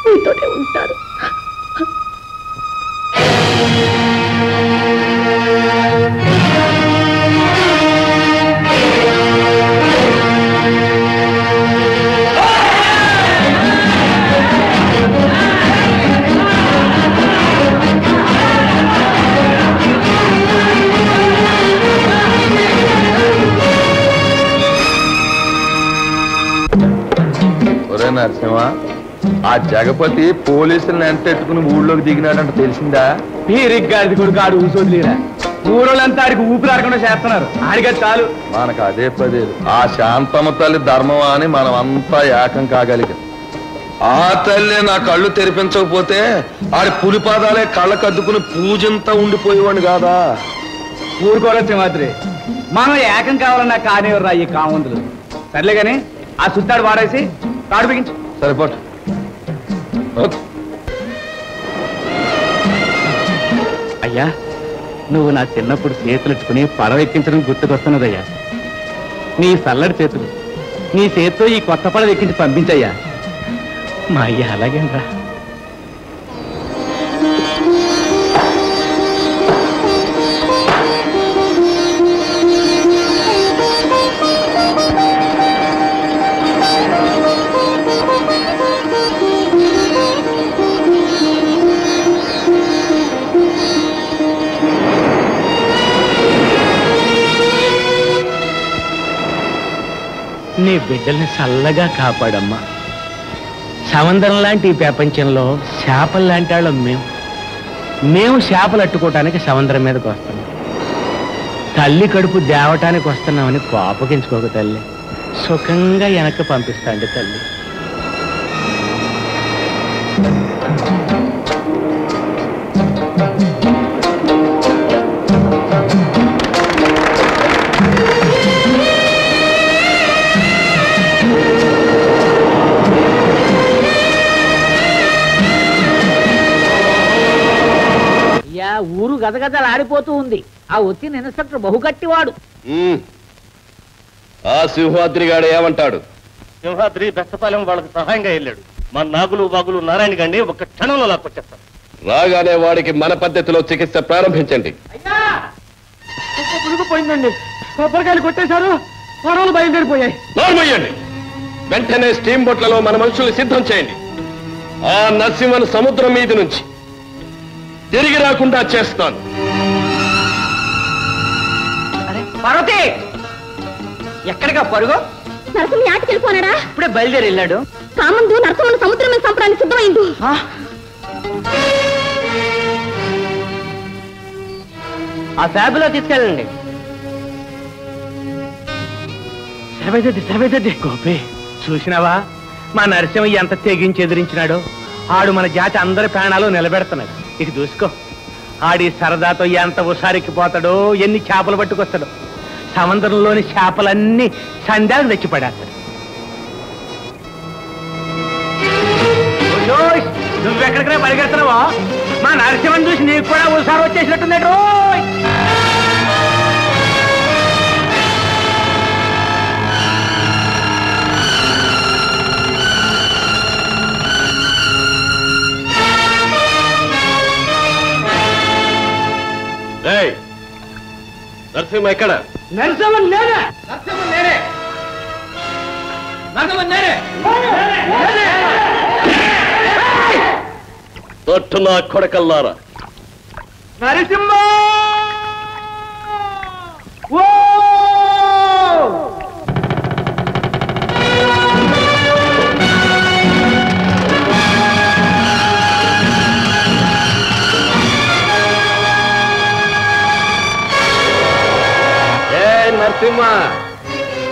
మీతోనే ఉంటాను. నరసింహ, ఆ జగపతి పోలీసులను ఎంటెట్టుకుని ఊళ్ళోకి దిగినాడంట తెలిసిందా? పీరిగ్గాది కొడుకు ఆడు ఊసోదిలేరా, ఊరోళ్ళంతా ఆడికి ఊపిరాడకుండా చేస్తున్నారు. ఆడిగా చాలు. మనకు అదే పదేలు. ఆ శాంతమ్మ తల్లి ధర్మమా అని మనం అంతా ఏకం కాగలిగాం. ఆ తల్లి నా కళ్ళు తెరిపించకపోతే ఆడి పులిపాదాలే కళ్ళకద్దుకుని పూజంతా ఉండిపోయేవాడిని కాదా? ఊరుకోవచ్చు మాత్రే, మనం ఏకం కావాలన్నా కానివ్వరా ఈ కామందులు. సర్లే గాని ఆ సుత్తాడు వాడేసి తాడు బిగించు. సరిపోటు. అయ్యా, నువ్వు నా చిన్నప్పుడు చేతులెట్టుకుని పడవ ఎక్కించడం గుర్తుకొస్తున్నదయ్యా. నీ చల్లడి చేతులు, నీ చేతితో ఈ కొత్త పడవ ఎక్కించి పంపించయ్యా. మా అయ్యా అలాగేనరా. నీ బిడ్డల్ని చల్లగా కాపాడమ్మా. సముద్రం లాంటి ఈ ప్రపంచంలో చేపలు లాంటి వాళ్ళం మేము చేపలు అట్టుకోవటానికి సముద్రం మీదకి వస్తున్నాం. తల్లి కడుపు దేవటానికి వస్తున్నామని కోపగించుకోక తల్లి. సుఖంగా వెనక్కి పంపిస్తాండి తల్లి. ఊరు గదగదలు ఆడిపోతూ ఉంది. ఆ వచ్చిన ఇన్స్పెక్టర్ బహుగట్టివాడు. ఆ సింహాద్రి గాడు ఏమంటాడు? సింహాద్రి బెస్తపాలెం వాళ్ళకి సహాయంగా వెళ్ళాడు. మన నాగులు బాగులు నారాయణ గాండి ఒక క్షణంలో లాక్కొచ్చేస్తాం. రాగానే వాడికి మన పద్ధతిలో చికిత్స ప్రారంభించండి. పోయిందండి, కొబ్బరికాయలు కొట్టేశారు, పొడవలు బయలుదేరిపోయాయి. నోర్మయ్యండి. వెంటనే స్టీమ్ బోట్లలో మన మనుషుల్ని సిద్ధం చేయండి. ఆ నరసింహను సముద్రం మీద నుంచి తిరిగి రాకుండా చేస్తాను. పార్వతి, ఎక్కడికా పరుగు? నరసింహ యాటికి వెళ్ళిపోనాడా? ఇప్పుడే బయలుదేరి వెళ్ళాడు. కామందు నరసింహను సముద్రం మీద చంపడానికి సిద్ధమైంది. ఆ ఫ్యాబులో తీసుకెళ్ళండి. సర్వేదద్ది గోపి, చూసినావా మా నరసింహ ఎంత తెగించి ఎదిరించినాడో? ఆడు మన జాతి అందరి ప్రాణాలు నిలబెడుతున్నాడు. ఇక చూసుకో, ఆడి సరదాతో ఎంత ఉసారిక్కిపోతాడో, ఎన్ని చేపలు పట్టుకొస్తాడో. సముద్రంలోని చేపలన్నీ సంధ్యాలకు తెచ్చిపడేస్తాడు. నువ్వెక్కడికైనా పరిగెడుతున్నావా? మా నరసింహని చూసి నీకు కూడా ఉసారు వచ్చేసినట్టుంది. రోయ్ నరసింహ ఎక్కడ? నరసింహన్ నేనే, నరసింహన్ నేనే, నరసింహన్ నేనే. తొట్టు నా కొడకల్లారా. నరసింహ ఓ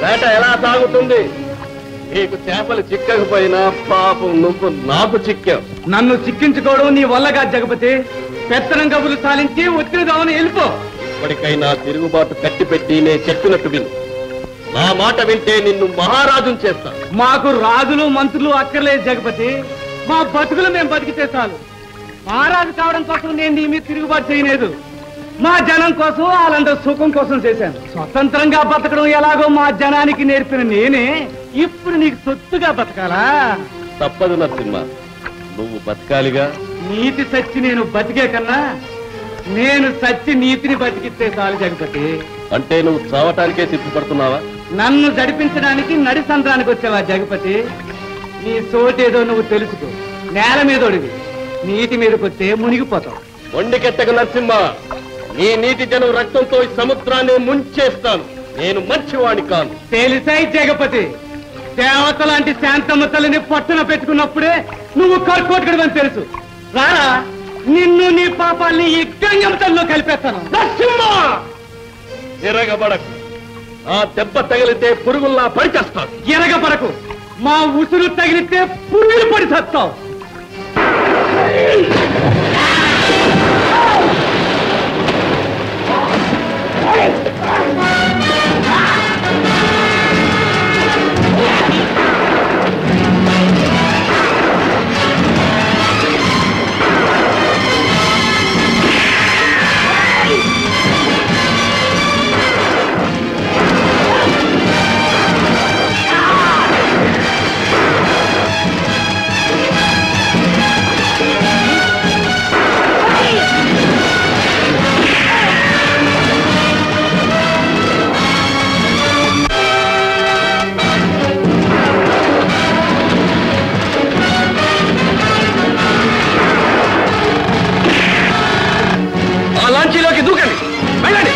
వేట ఎలా సాగుతుంది? నీకు చేపలు చిక్కకపోయినా పాపం నువ్వు నాకు చిక్కావు. నన్ను చిక్కించుకోవడం నీ వల్లగా జగపతి. పెత్తనం కబులు సాలించి వచ్చిన దావని వెళ్ళిపో. ఇప్పటికైనా తిరుగుబాటు కట్టిపెట్టి నేను చెప్పినట్టు విను. నా మాట వింటే నిన్ను మహారాజుని చేస్తా. మాకు రాజులు మంత్రులు అక్కర్లేదు జగపతి. మా బతుకులు మేము బతికితే చాలు. మహారాజు కావడం కోసం నేను నీ మీద తిరుగుబాటు చేయలేదు. మా జనం కోసం, వాళ్ళందరూ సుఖం కోసం చేశాను. స్వతంత్రంగా బతకడం ఎలాగో మా జనానికి నేర్పిన నేనే ఇప్పుడు నీకు సొత్తుగా బతకాలా? తప్పదు నరసింహ, నువ్వు బతకాలిగా. నీతి సచ్చి నేను బతికే కన్నా నేను సచ్చి నీతిని బతికిస్తే చాలు జగపతి. అంటే నువ్వు చావటానికే సిద్ధపడుతున్నావా? నన్ను జడిపించడానికి నడి సంద్రానికి వచ్చావా జగపతి? నీ సోటేదో నువ్వు తెలుసుకో. నేల మీద ఒడివి, నీటి మీదకి వస్తే మునిగిపోతావు. ఒండికెత్తక నరసింహ, నీ నీటి జనం రక్తంతో ఈ సముద్రాన్ని ముంచేస్తాను. నేను మంచివాణి కాను. తెలిసాయి జగపతి. దేవత లాంటి శాంతమ్మ తల్లిని పట్టున పెట్టుకున్నప్పుడే నువ్వు కర్కోటకుడివని తెలుసు. రారా, నిన్ను నీ పాపాల్ని ఈ గంగమ్మతల్లో కలిపేస్తాను. నరసింహ, ఎరగబడకు. ఆ దెబ్బ తగిలితే పురుగుల్లా పడిచేస్తాను. ఎరగబడకు. మా ఉసురు తగిలితే పురుగులు పడి చస్తావు. లాంచీలోకి దూకండి, వెళ్ళండి.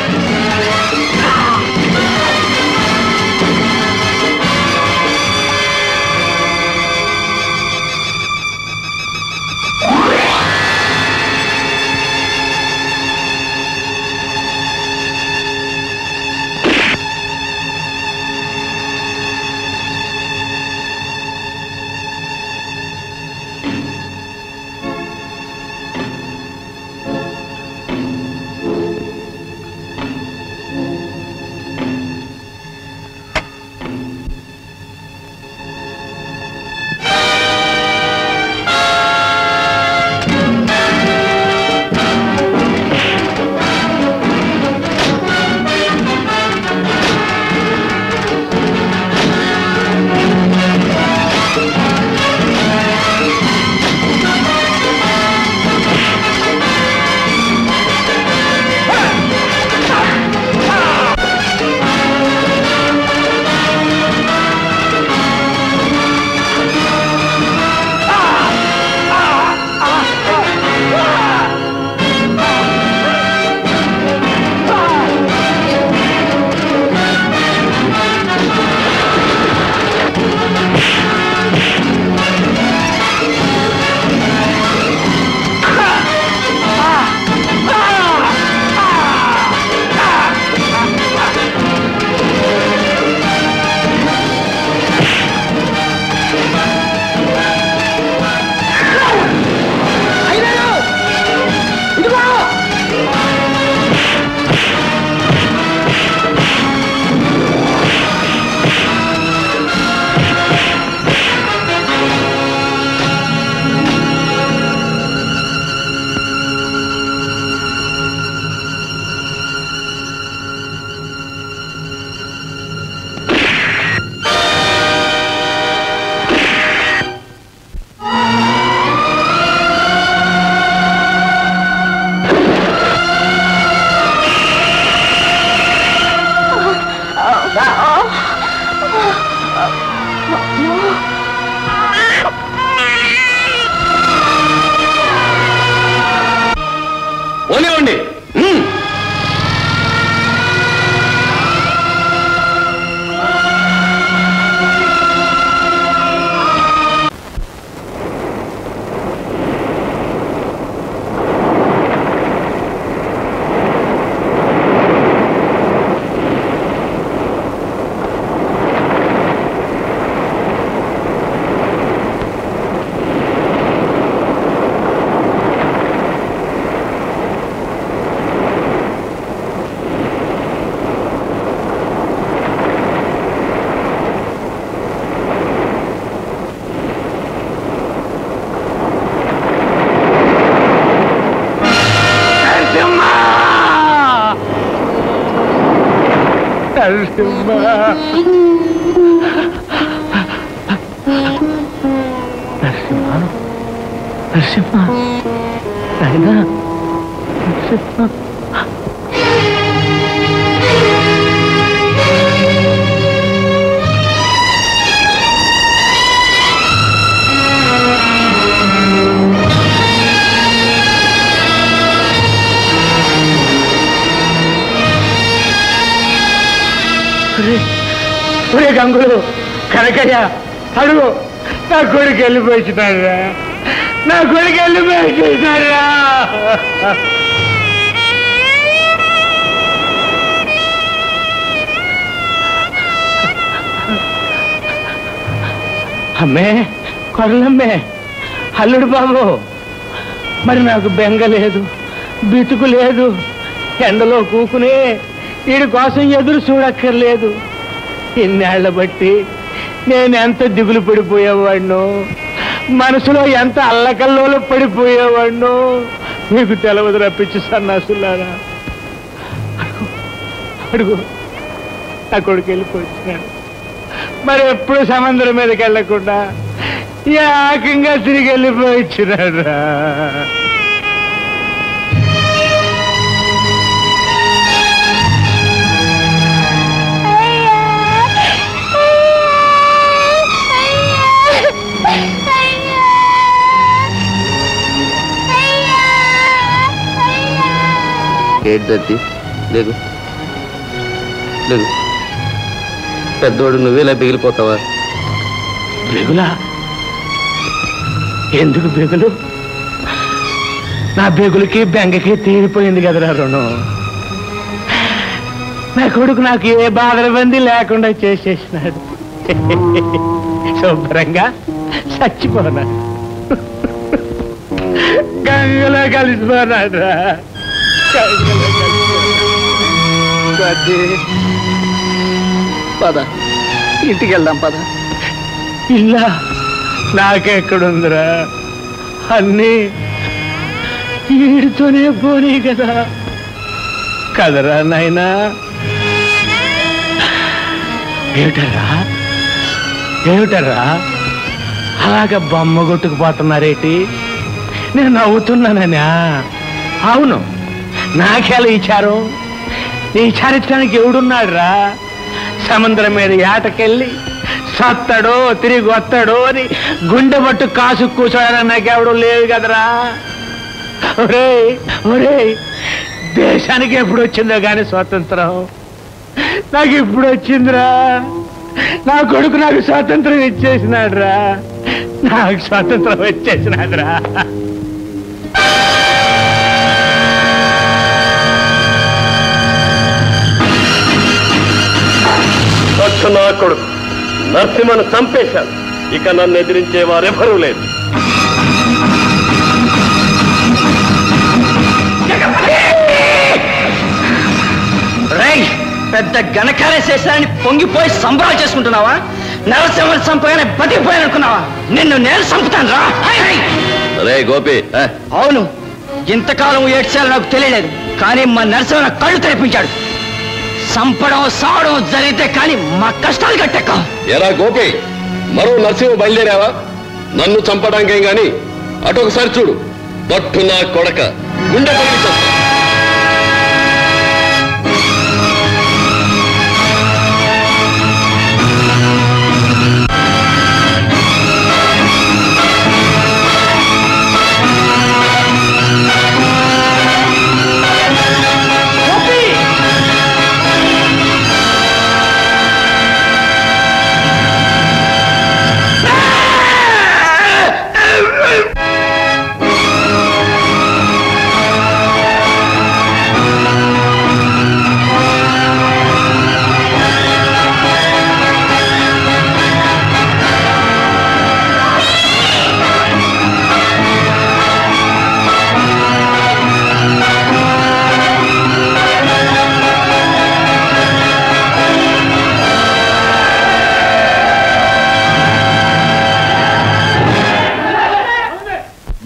నరసింహ నరసింహ నాయనా నరసింహ ఒరే గంగులు కనకయ్య అడుగు నా కొడుకు వెళ్ళిపోయినారా నా కొడుకు వెళ్ళిపోయినారా అమ్మే కొరలమ్మే అల్లుడు బాబు మరి నాకు బెంగ లేదు బితుకు లేదు ఎండలో కూకునే వీడి కోసం ఎదురు చూడక్కర్లేదు ఇన్నేళ్ల బట్టి నేను ఎంత దిగులు పడిపోయేవాడినో మనసులో ఎంత అల్లకల్లోలో పడిపోయేవాడినో మీకు తెలవదు రప్పించి సన్నాసులారా అడుగు నా కొడుకు వెళ్ళిపోతున్నాడు మరి ఎప్పుడు సముద్రం మీదకి వెళ్ళకుండా ఏకంగా తిరిగి వెళ్ళిపోయిచ్చినాడు ఏంటది లేదు లేదు పెద్దోడు నువ్వేలా బిగిలిపోతావా బెగులా ఎందుకు బెగులు నా బెగులకి బెంగకి తీరిపోయింది కదరా రుణం నా కొడుకు నాకు ఏ బాధల బంది లేకుండా చేసేసినాడు శుభ్రంగా చచ్చిపోనాడు గంగలో కలిసిపోనాడు రా పద ఇంటికి వెళ్దాం పద ఇల్లా నాకెక్కడుందిరా అన్నీ వీడితోనే పోనీ కదా కదరా నాయనా ఏమిటరా అలాగ బొమ్మ కొట్టుకుపోతున్నారేటి నేను నవ్వుతున్నానన్నా అవును నాకేలా ఇచ్చారు ఈ చారిత్రానికి ఎవడున్నాడు రా సముద్రం మీద ఏటకెళ్ళి సత్తడో తిరిగి వస్తాడో అని గుండె పట్టు కాసు కూర్చోడని నాకెవడు లేదు కదరా ఒరే ఒరే దేశానికి ఎప్పుడు వచ్చిందో కానీ స్వాతంత్రం నాకు ఇప్పుడు వచ్చిందిరా నా కొడుకు నాకు స్వాతంత్రం ఇచ్చేసినాడు రా నాకు స్వాతంత్రం వచ్చేసినాడు రా నా కొడుకు నరసింహను చంపేశాడు ఇక నన్ను ఎదిరించే వారెవరూ లేదు పెద్ద ఘనకార్యం చేశారని పొంగిపోయి సంబరాలు చేసుకుంటున్నావా నరసింహను చంపగానే బతికిపోయాను అనుకున్నావా నిన్ను నేను చంపుతాను రా రే గోపి అవును ఇంతకాలం ఏడ్చాలో నాకు తెలియలేదు కానీ మా నరసింహ కళ్ళు తెరిపించాడు చంపడం సావడం జరిగితే కానీ మా కష్టాలు కట్టెక్క ఎరా గోపి మరో నరసింహ బయలుదేరావా నన్ను చంపడానికేం గాని అటు ఒకసారి చూడు బట్టు నా కొడక గుండె పగిలించా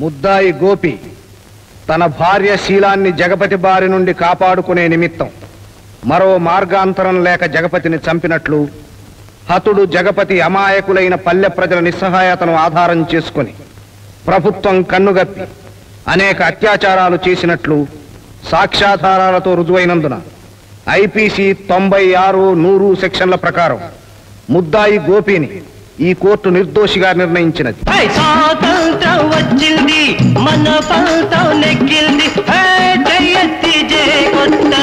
ముద్దాయి గోపి తన భార్య శీలాన్ని జగపతి బారి నుండి కాపాడుకునే నిమిత్తం మరో మార్గాంతరం లేక జగపతిని చంపినట్లు హతుడు జగపతి అమాయకులైన పల్లె ప్రజల నిస్సహాయతను ఆధారం చేసుకుని ప్రభుత్వం కన్నుగప్పి అనేక అత్యాచారాలు చేసినట్లు సాక్ష్యాధారాలతో రుజువైనందున ఐపీసీ 96-100 సెక్షన్ల ప్రకారం ముద్దాయి గోపిని ఈ కోర్టు నిర్దోషిగా నిర్ణయించినది. స్వాతంత్రం వచ్చింది, మన పంతం నెగ్గింది, జయత్తి జయ కొత్త